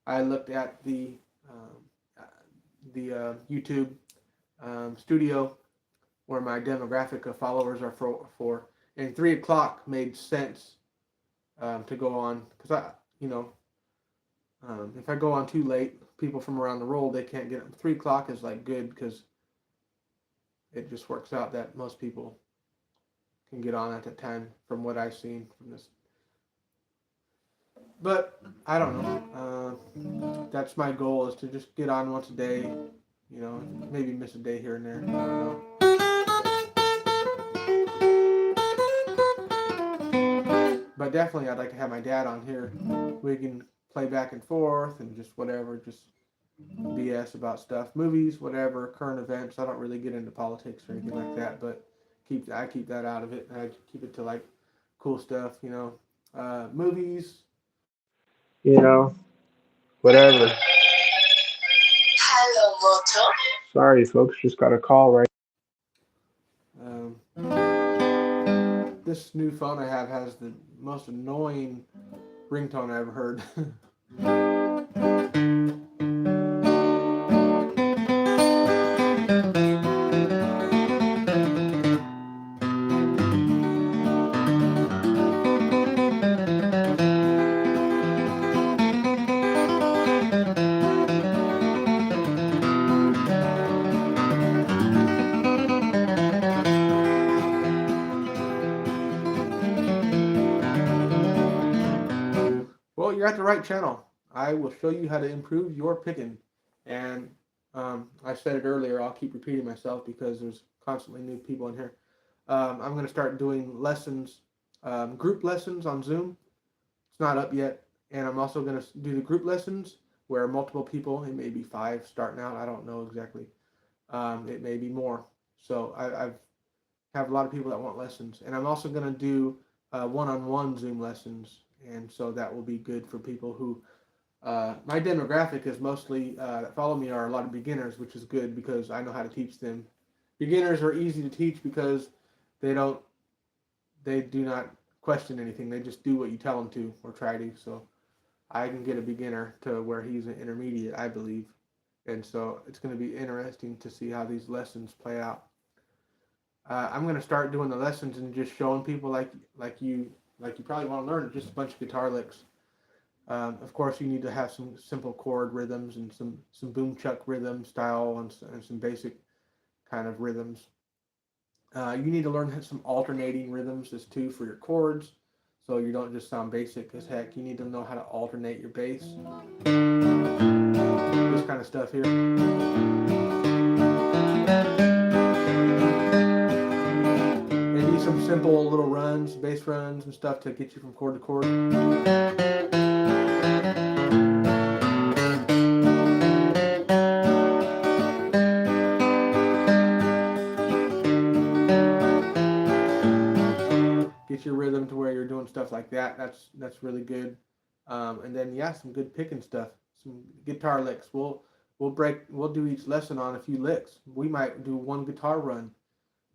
[SPEAKER 1] I looked at the YouTube studio where my demographic of followers are for, and 3 o'clock made sense to go on, because if I go on too late, people from around the world, they can't get it. 3 o'clock is like good, because it just works out that most people can get on at that time, from what I've seen from this. But I don't know. That's my goal, is to just get on once a day. Maybe miss a day here and there. I don't know. But definitely, I'd like to have my dad on here. We can play back and forth and just whatever, just BS about stuff, movies, whatever, current events. I don't really get into politics or anything like that, but I keep that out of it. I keep it to like cool stuff, movies, whatever. Hello, Moto. Sorry, folks, just got a call right. Um, this new phone I have has the most annoying ringtone I ever heard. Well, you're at the right channel. I will show you how to improve your picking. And I said it earlier, I'll keep repeating myself because there's constantly new people in here. I'm going to start doing lessons, group lessons on Zoom. It's not up yet. And I'm also going to do the group lessons where multiple people, it may be 5 starting out, I don't know exactly. It may be more. So I have a lot of people that want lessons. And I'm also going to do one-on-one Zoom lessons. And so that will be good for people who, my demographic is mostly, that follow me are a lot of beginners, which is good because I know how to teach them. Beginners are easy to teach because they do not question anything. They just do what you tell them to, or try to. So I can get a beginner to where he's an intermediate, I believe. And so it's going to be interesting to see how these lessons play out. I'm going to start doing the lessons and just showing people like you probably want to learn just a bunch of guitar licks. Of course, you need to have some simple chord rhythms and some boom chuck rhythm style and some basic kind of rhythms. You need to learn some alternating rhythms as too for your chords, so you don't just sound basic as heck. You need to know how to alternate your bass. This kind of stuff here. Maybe some simple little runs, bass runs and stuff to get you from chord to chord. Get your rhythm to where you're doing stuff like that. That's really good. And then some good picking stuff, some guitar licks. We'll do each lesson on a few licks. We might do one guitar run,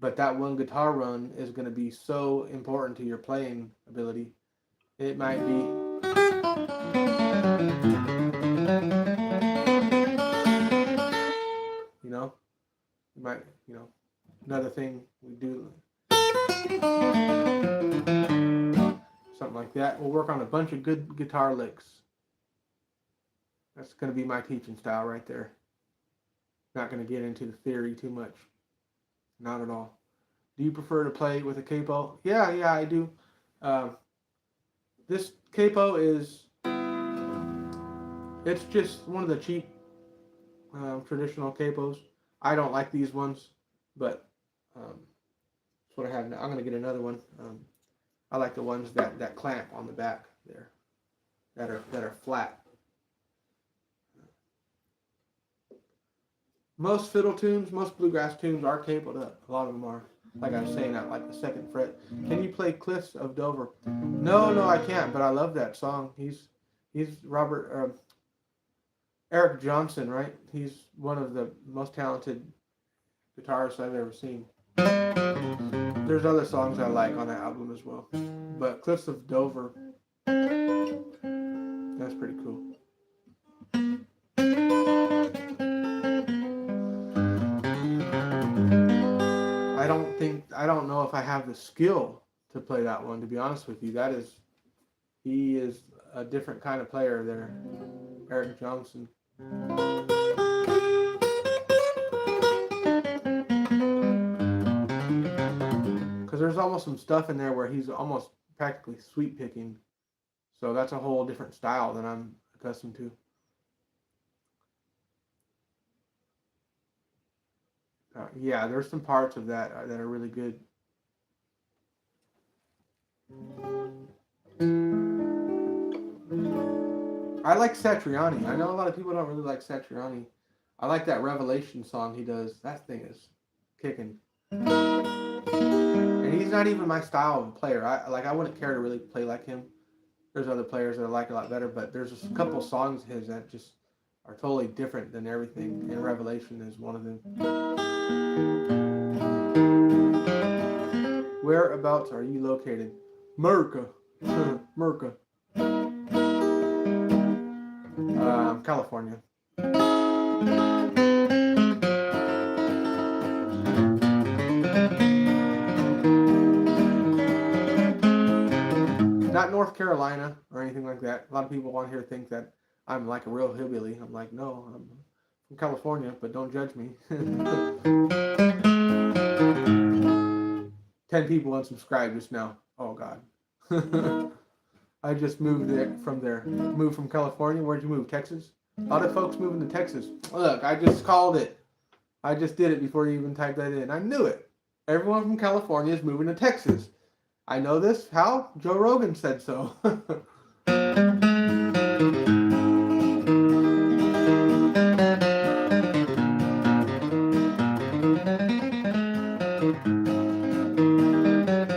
[SPEAKER 1] but that one guitar run is going to be so important to your playing ability. It might be, you might, another thing we do, something like that. We'll work on a bunch of good guitar licks. That's going to be my teaching style right there. Not going to get into the theory too much. Not at all. Do you prefer to play with a capo? Yeah, I do. This capo it's just one of the cheap traditional capos. I don't like these ones, but that's what I have now. I'm going to get another one. I like the ones that clamp on the back there, that are flat. Most fiddle tunes, most bluegrass tunes are capoed up. A lot of them are. Like I was saying, at like the 2nd fret. Can you play Cliffs of Dover? No, I can't. But I love that song. He's Eric Johnson, right? He's one of the most talented guitarist I've ever seen. There's other songs I like on that album as well. But Cliffs of Dover, that's pretty cool. I don't know if I have the skill to play that one, to be honest with you. He is a different kind of player there, Eric Johnson. Because there's almost some stuff in there where he's almost practically sweep picking. So that's a whole different style than I'm accustomed to. Yeah, there's some parts of that that are really good. I like Satriani. I know a lot of people don't really like Satriani. I like that Revelation song he does. That thing is kicking. And he's not even my style of player. I wouldn't care to really play like him. There's other players that I like a lot better, but there's a couple songs of his that just are totally different than everything, and Revelation is one of them. Whereabouts are you located? Merca. Merca. California. Not North Carolina or anything like that. A lot of people on here think that I'm like a real hillbilly. I'm like, no, I'm from California, but don't judge me. 10 people unsubscribed just now. Oh, God. I just moved from there. Moved from California. Where'd you move? Texas? A lot of folks moving to Texas. Look, I just called it. I just did it before you even typed that in. I knew it. Everyone from California is moving to Texas. I know this. How? Joe Rogan said so.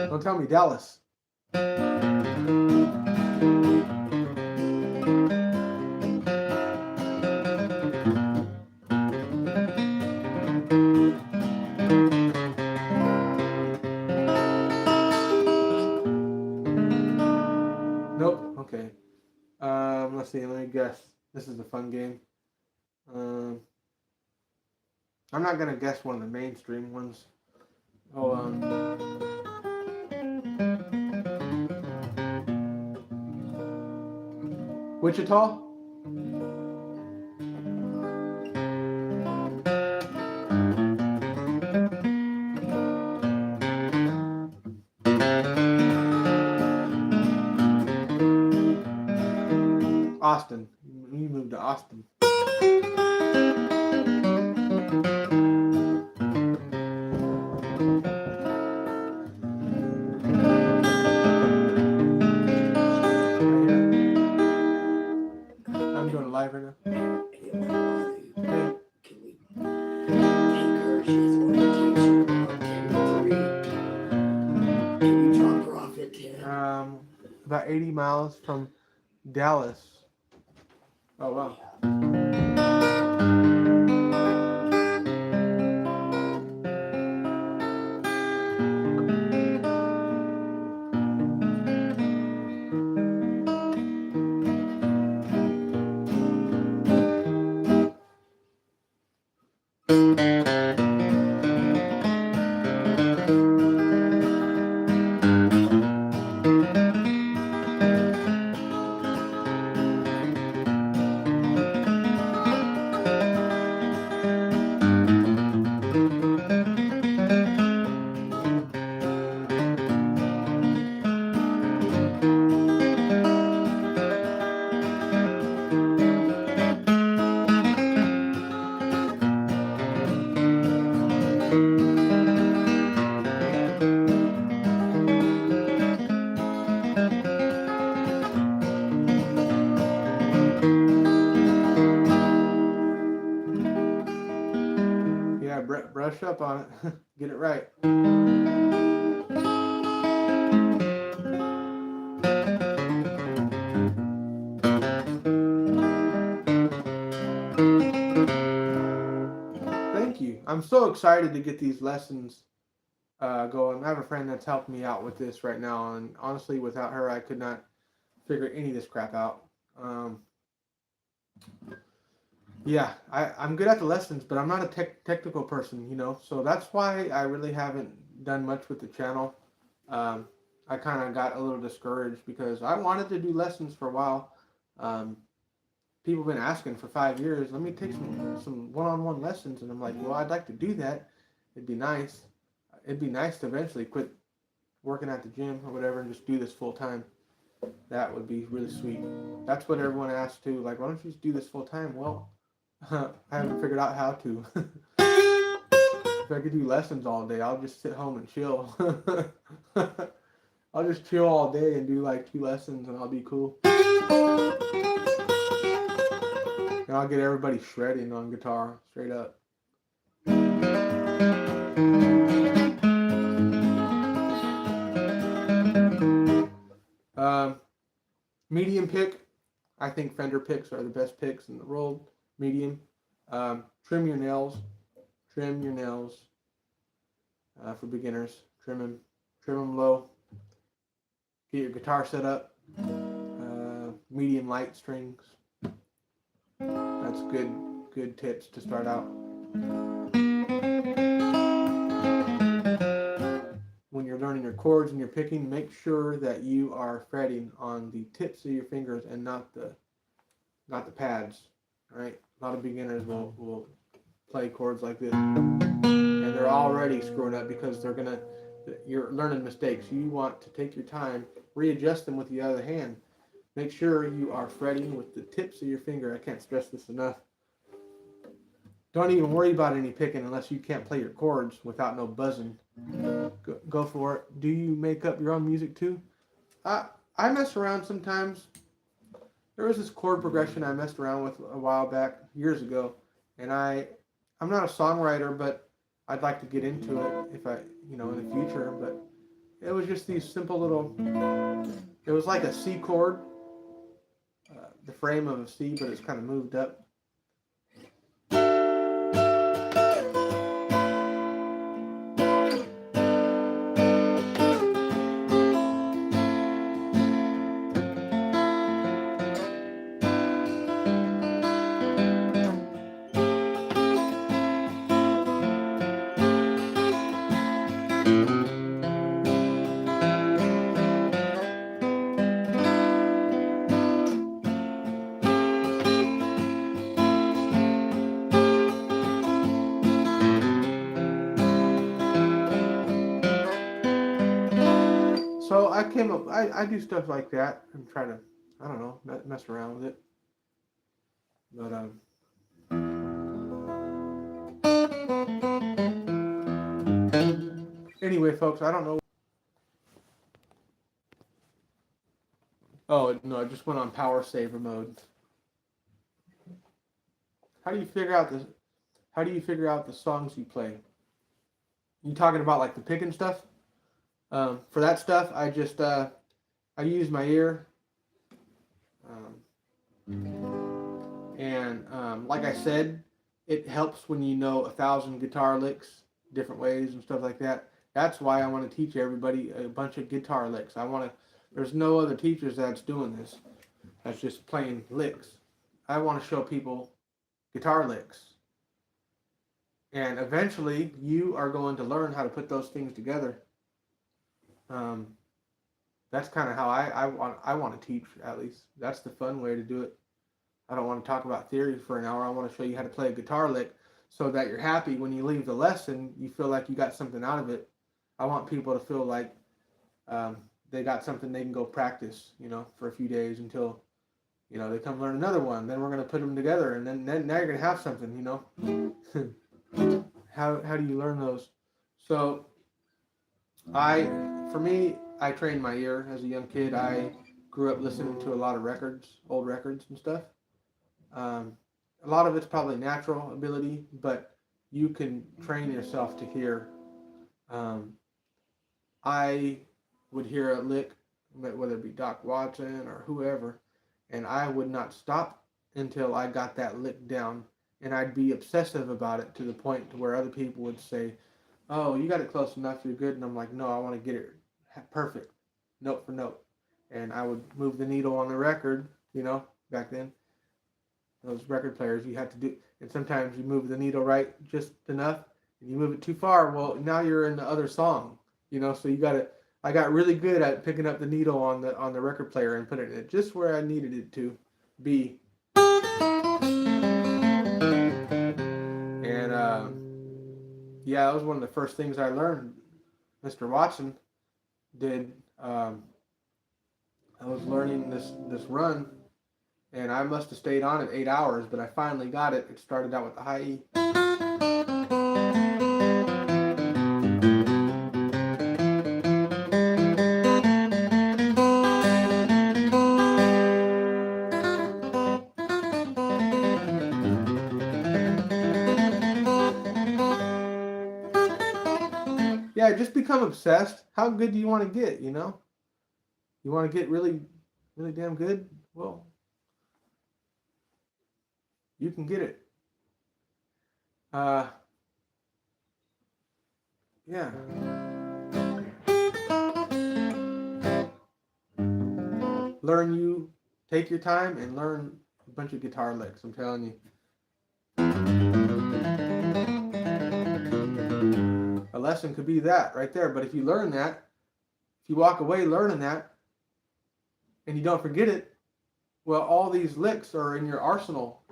[SPEAKER 1] Don't tell me Dallas. Nope. Okay. Let's see. Let me guess. This is a fun game. I'm not gonna guess one of the mainstream ones. Wichita? Austin. You moved to Austin. I'm doing it live right now. About 80 miles from Dallas. Oh, wow. Brush up on it. Get it right. Thank you. I'm I'm so excited to get these lessons going. I have a friend that's helping me out with this right now, and honestly, without her, I could not figure any of this crap out. Yeah, I'm good at the lessons, but I'm not a technical person, you know. So that's why I really haven't done much with the channel. Um, I kind of got a little discouraged because I wanted to do lessons for a while. Um, People have been asking for 5 years, let me take some one-on-one lessons, and I'm like, well, I'd like to do that. It'd be nice. It'd be nice to eventually quit working at the gym or whatever and just do this full time. That would be really sweet. That's what everyone asks too. Like, why don't you just do this full time? Well, I haven't figured out how to. If I could do lessons all day, I'll just sit home and chill. I'll just chill all day and do like 2 lessons and I'll be cool. And I'll get everybody shredding on guitar, straight up. Medium pick. I think Fender picks are the best picks in the world. Medium. Trim your nails. Trim your nails. For beginners. Trim them low. Get your guitar set up. Medium light strings. That's good tips to start out. When you're learning your chords and you're picking, make sure that you are fretting on the tips of your fingers and not the pads. Right? A lot of beginners will play chords like this, and they're already screwing up because you're learning mistakes. You want to take your time, readjust them with the other hand. Make sure you are fretting with the tips of your finger. I can't stress this enough. Don't even worry about any picking unless you can't play your chords without no buzzing. Go for it. Do you make up your own music too? I mess around sometimes. There was this chord progression I messed around with a while back, years ago, and I'm not a songwriter, but I'd like to get into it if in the future. But it was just these simple little. It was like a C chord, the frame of a C, but it's kind of moved up. So I do stuff like that and try to, I don't know, mess around with it. But anyway, folks, I don't know. Oh no, I just went on power saver mode. How do you figure out the songs you play? You talking about like the picking stuff? For that stuff, I just I use my ear, and like I said, it helps when you know 1,000 guitar licks, different ways and stuff like that. That's why I want to teach everybody a bunch of guitar licks. There's no other teachers that's doing this. That's just playing licks. I want to show people guitar licks. And eventually, you are going to learn how to put those things together. That's kind of how I want to teach, at least. That's the fun way to do it. I don't want to talk about theory for an hour. I want to show you how to play a guitar lick so that you're happy when you leave the lesson. You feel like you got something out of it. I want people to feel like they got something they can go practice, for a few days until, they come learn another one. Then we're going to put them together, and then now you're going to have something, How do you learn those? So for me, I trained my ear as a young kid. I grew up listening to a lot of records, old records and stuff. A lot of it's probably natural ability, but you can train yourself to hear. I would hear a lick, whether it be Doc Watson or whoever, and I would not stop until I got that lick down. and I'd be obsessive about it to the point to where other people would say, "Oh, you got it close enough, you're good," and I'm like, "No, I want to get it perfect, note for note," and I would move the needle on the record. Back then, those record players, you had to do, and sometimes you move the needle right just enough, and you move it too far. Well, now you're in the other song, so you got to. I got really good at picking up the needle on the record player and putting it just where I needed it to be. And yeah, that was one of the first things I learned. Mr. Watson did. I was learning this run, and I must have stayed on it 8 hours, but I finally got it. It started out with the high E. Yeah, just become obsessed. How good do you want to get, You want to get really, really damn good? Well, you can get it. Yeah. Take your time and learn a bunch of guitar licks, I'm telling you. A lesson could be that right there, but if you learn that, if you walk away learning that, and you don't forget it, well, all these licks are in your arsenal,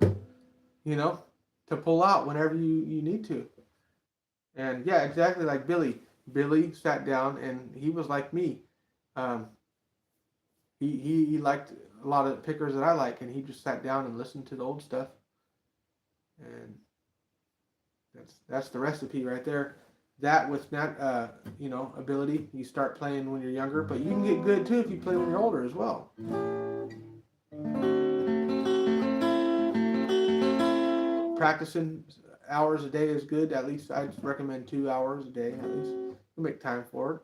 [SPEAKER 1] to pull out whenever you need to. And yeah, exactly like Billy. Billy sat down and he was like me. He liked a lot of pickers that I like, and he just sat down and listened to the old stuff. And that's the recipe right there. That with that ability, you start playing when you're younger, but you can get good too if you play when you're older as well. Practicing hours a day is good. At least I'd recommend 2 hours a day at least. You make time for it.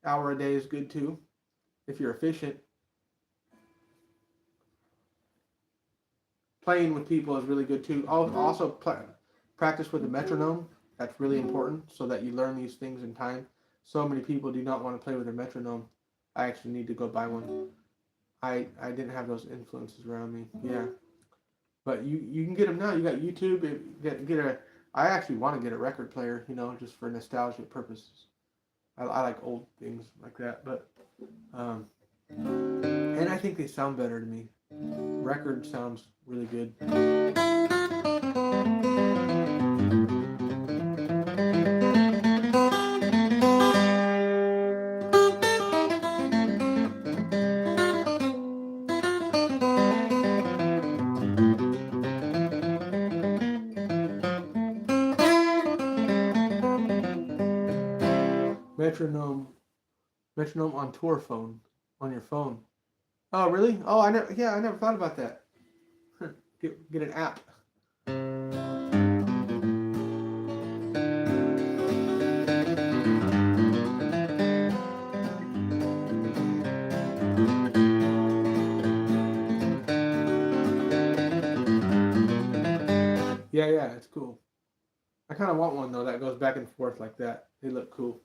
[SPEAKER 1] Hour a day is good too, if you're efficient. Playing with people is really good too. Also, practice with a metronome. That's really important so that you learn these things in time. So many people do not want to play with a metronome. I actually need to go buy one. I didn't have those influences around me. Yeah. But you can get them now. You got YouTube. I actually want to get a record player, just for nostalgia purposes. I like old things like that. But, and I think they sound better to me. Record sounds really good. Metronome on tour phone, on your phone. Oh, really? Oh, I never thought about that. Get an app. Yeah, it's cool. I kind of want one though that goes back and forth like that. They look cool.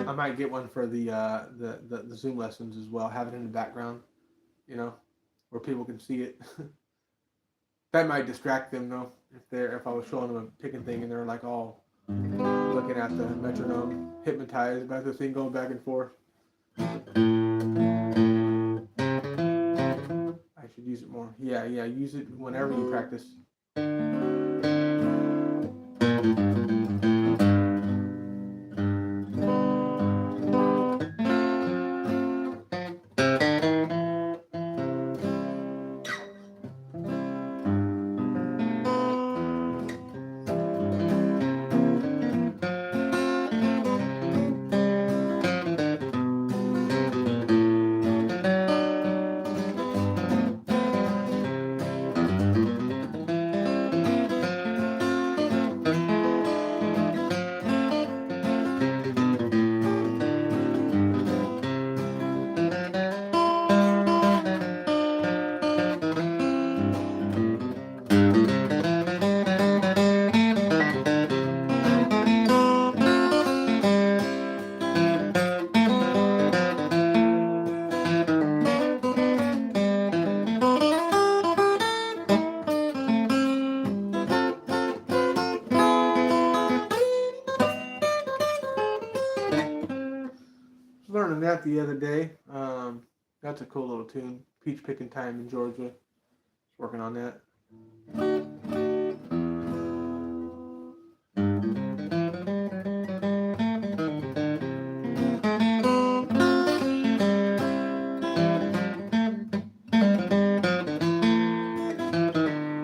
[SPEAKER 1] I might get one for the Zoom lessons as well. Have it in the background, where people can see it. That might distract them though. If I was showing them a picking thing and they're like all looking at the metronome, hypnotized by the thing going back and forth. I should use it more. Yeah, use it whenever you practice. learning that the other day. That's a cool little tune. Peach picking time in Georgia. Working on that.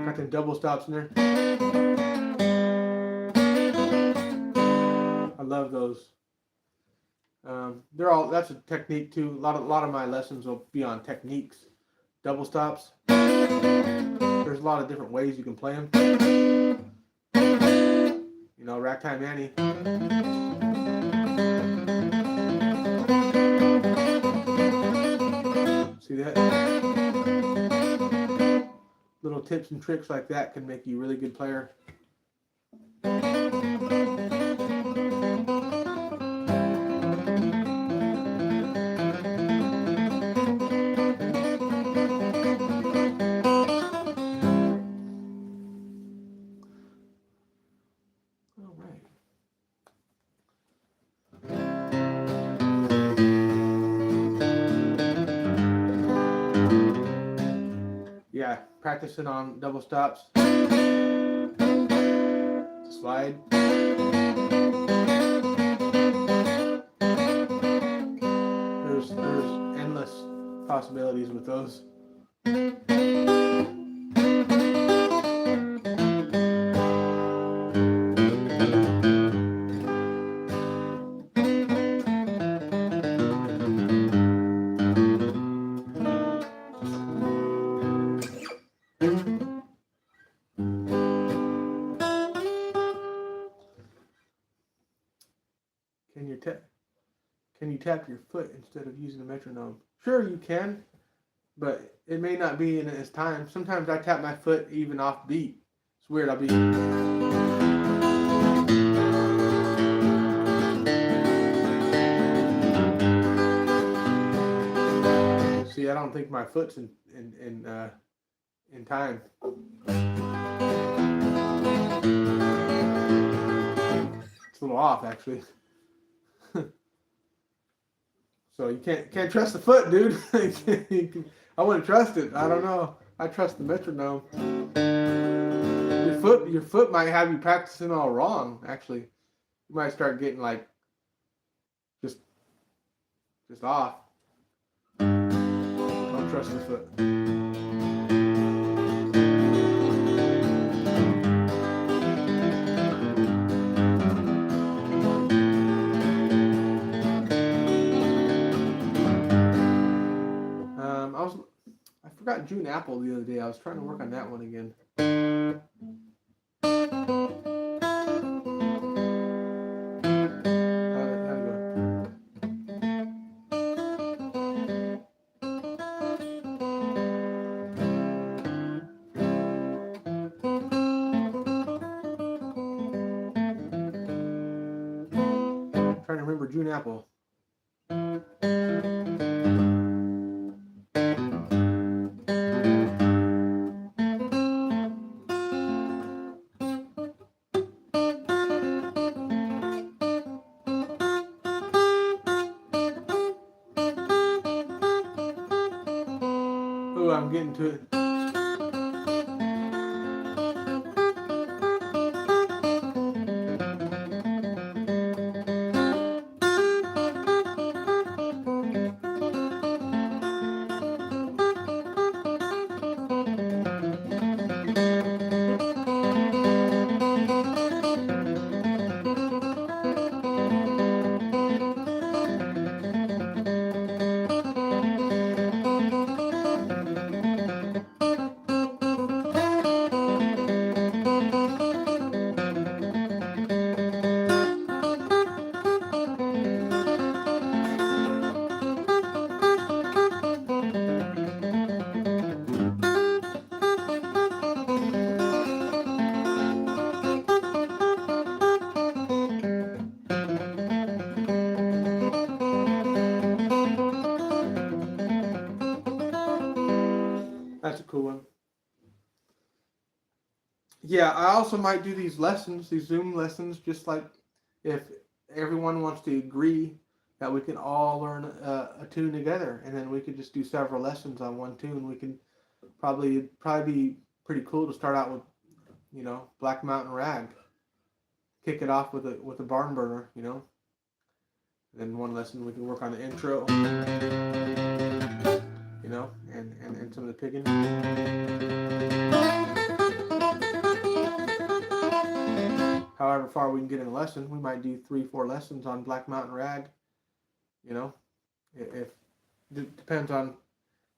[SPEAKER 1] Got the double stops in there. I love those. They're all. That's a technique too. A lot of my lessons will be on techniques. Double stops. There's a lot of different ways you can play them. You know, Ragtime Annie. See that? Little tips and tricks like that can make you a really good player. Yeah, practicing on double stops. Slide. There's endless possibilities with those. Can you tap your foot instead of using the metronome? Sure, you can, but it may not be in its time. Sometimes I tap my foot even off beat. It's weird. I'll be. See, I don't think my foot's in time. It's a little off, actually. So you can't trust the foot, dude. I wouldn't trust it. I don't know. I trust the metronome. Your foot might have you practicing all wrong. Actually, you might start getting like just off. Don't trust the foot. I forgot June Apple the other day. I was trying to work on that one again. Trying to remember June Apple. Oh, I'm getting to it. That's a cool one. Yeah, I also might do these lessons, these Zoom lessons, just like if everyone wants to agree that we can all learn a tune together, and then we could just do several lessons on one tune. We can probably be pretty cool to start out with, Black Mountain Rag. Kick it off with a barn burner, Then one lesson we can work on the intro, and some of the picking. However far we can get in a lesson, we might do 3-4 lessons on Black Mountain Rag. If it depends on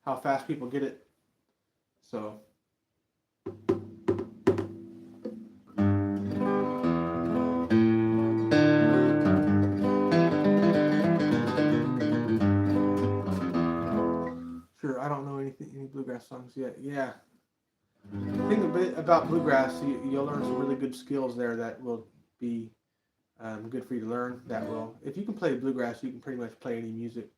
[SPEAKER 1] how fast people get it. So. Sure, I don't know any bluegrass songs yet. Yeah. The thing about bluegrass, you'll learn some really good skills there that will be good for you to learn. If you can play bluegrass, you can pretty much play any music.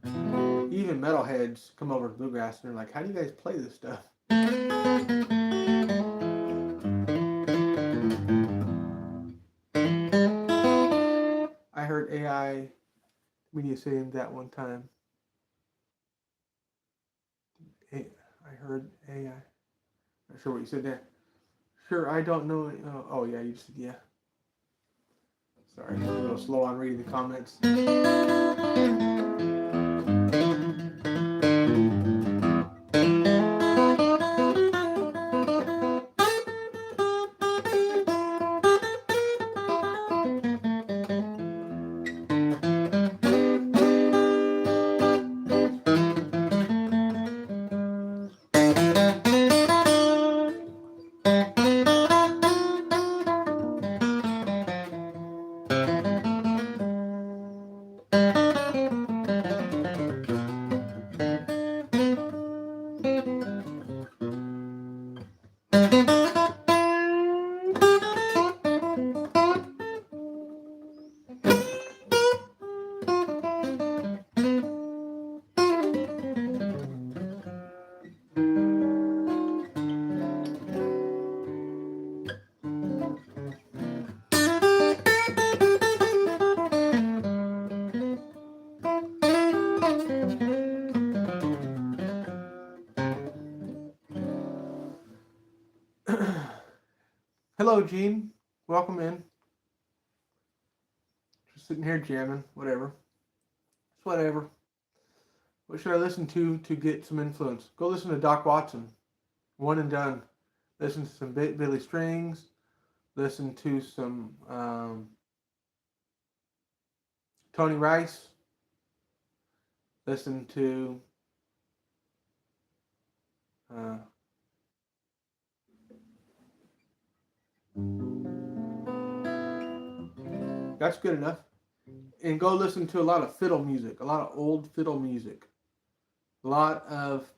[SPEAKER 1] Even metalheads come over to bluegrass and they're like, how do you guys play this stuff? I heard AI media saying that one time. I heard AI. Not sure what you said there. Sure, I don't know. Oh yeah, you said yeah. Sorry, I'm a little slow on reading the comments. Hello, Gene. Welcome in. Just sitting here jamming. Whatever. It's whatever. What should I listen to get some influence? Go listen to Doc Watson. One and done. Listen to some Billy Strings. Listen to some Tony Rice. Listen to that's good enough. And go listen to a lot of fiddle music, a lot of old fiddle music, a lot of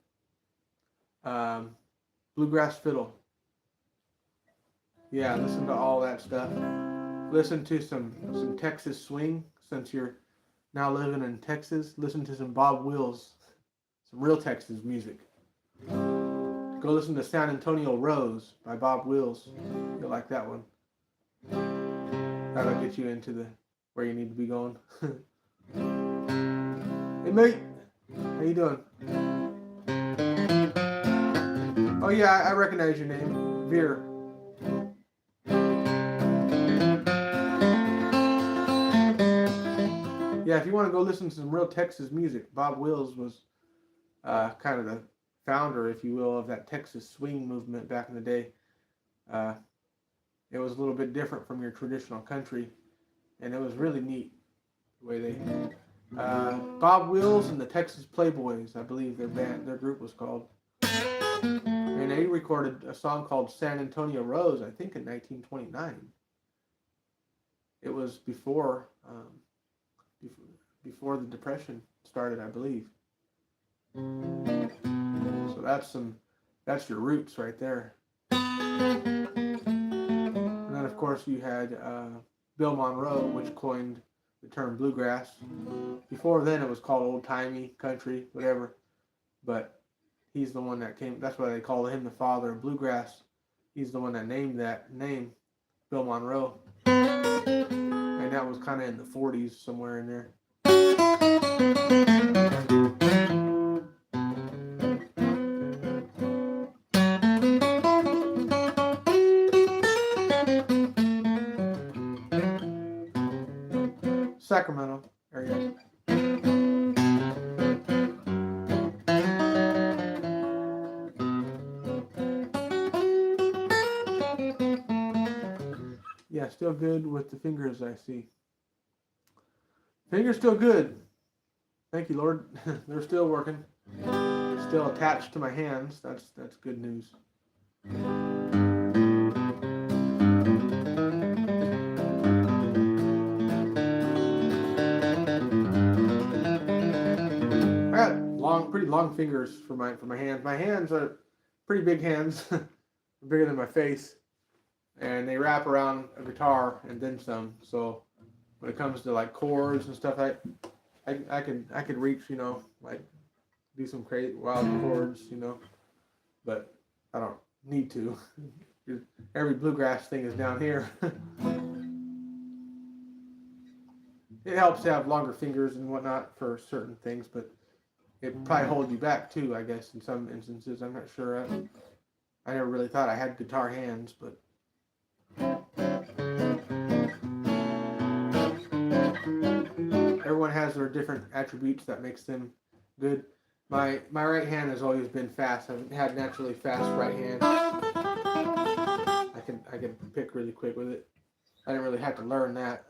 [SPEAKER 1] bluegrass fiddle. Yeah, listen to all that stuff. Listen to some Texas swing, since you're now living in Texas. Listen to some Bob Wills, some real Texas music. Go listen to San Antonio Rose by Bob Wills. You'll like that one. That'll get you into where you need to be going. Hey mate, how you doing? Oh yeah, I recognize your name, Veer. Yeah, if you want to go listen to some real Texas music, Bob Wills was kind of the founder, if you will, of that Texas swing movement back in the day. It was a little bit different from your traditional country, and it was really neat the way they. Bob Wills and the Texas Playboys, I believe their group was called, and they recorded a song called San Antonio Rose, I think in 1929. It was before the Depression started, I believe. So that's your roots right there. And then of course you had Bill Monroe, which coined the term bluegrass. Before then it was called old-timey, country, whatever. But he's the one that came, that's why they call him the father of bluegrass. He's the one that named that name, Bill Monroe. And that was kind of in the 40s, somewhere in there. Sacramento area. Yeah, still good with the fingers, I see. Fingers still good. Thank you, Lord. They're still working. Still attached to my hands. That's good news. I got pretty long fingers for my hands. My hands are pretty big hands, bigger than my face, and they wrap around a guitar and then some. So when it comes to like chords and stuff, I could reach, like do some crazy wild chords, but I don't need to. Every bluegrass thing is down here. It helps to have longer fingers and whatnot for certain things, but it probably holds you back too, I guess, in some instances. I'm not sure. I never really thought I had guitar hands, but everyone has their different attributes that makes them good. My right hand has always been fast. I've had naturally fast right hand. I can pick really quick with it. I didn't really have to learn that.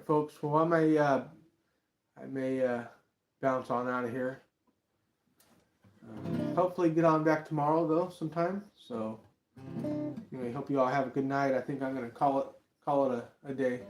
[SPEAKER 1] Folks, well, I may bounce on out of here. Hopefully get on back tomorrow though, sometime. So anyway, hope you all have a good night. I think I'm gonna call it a day.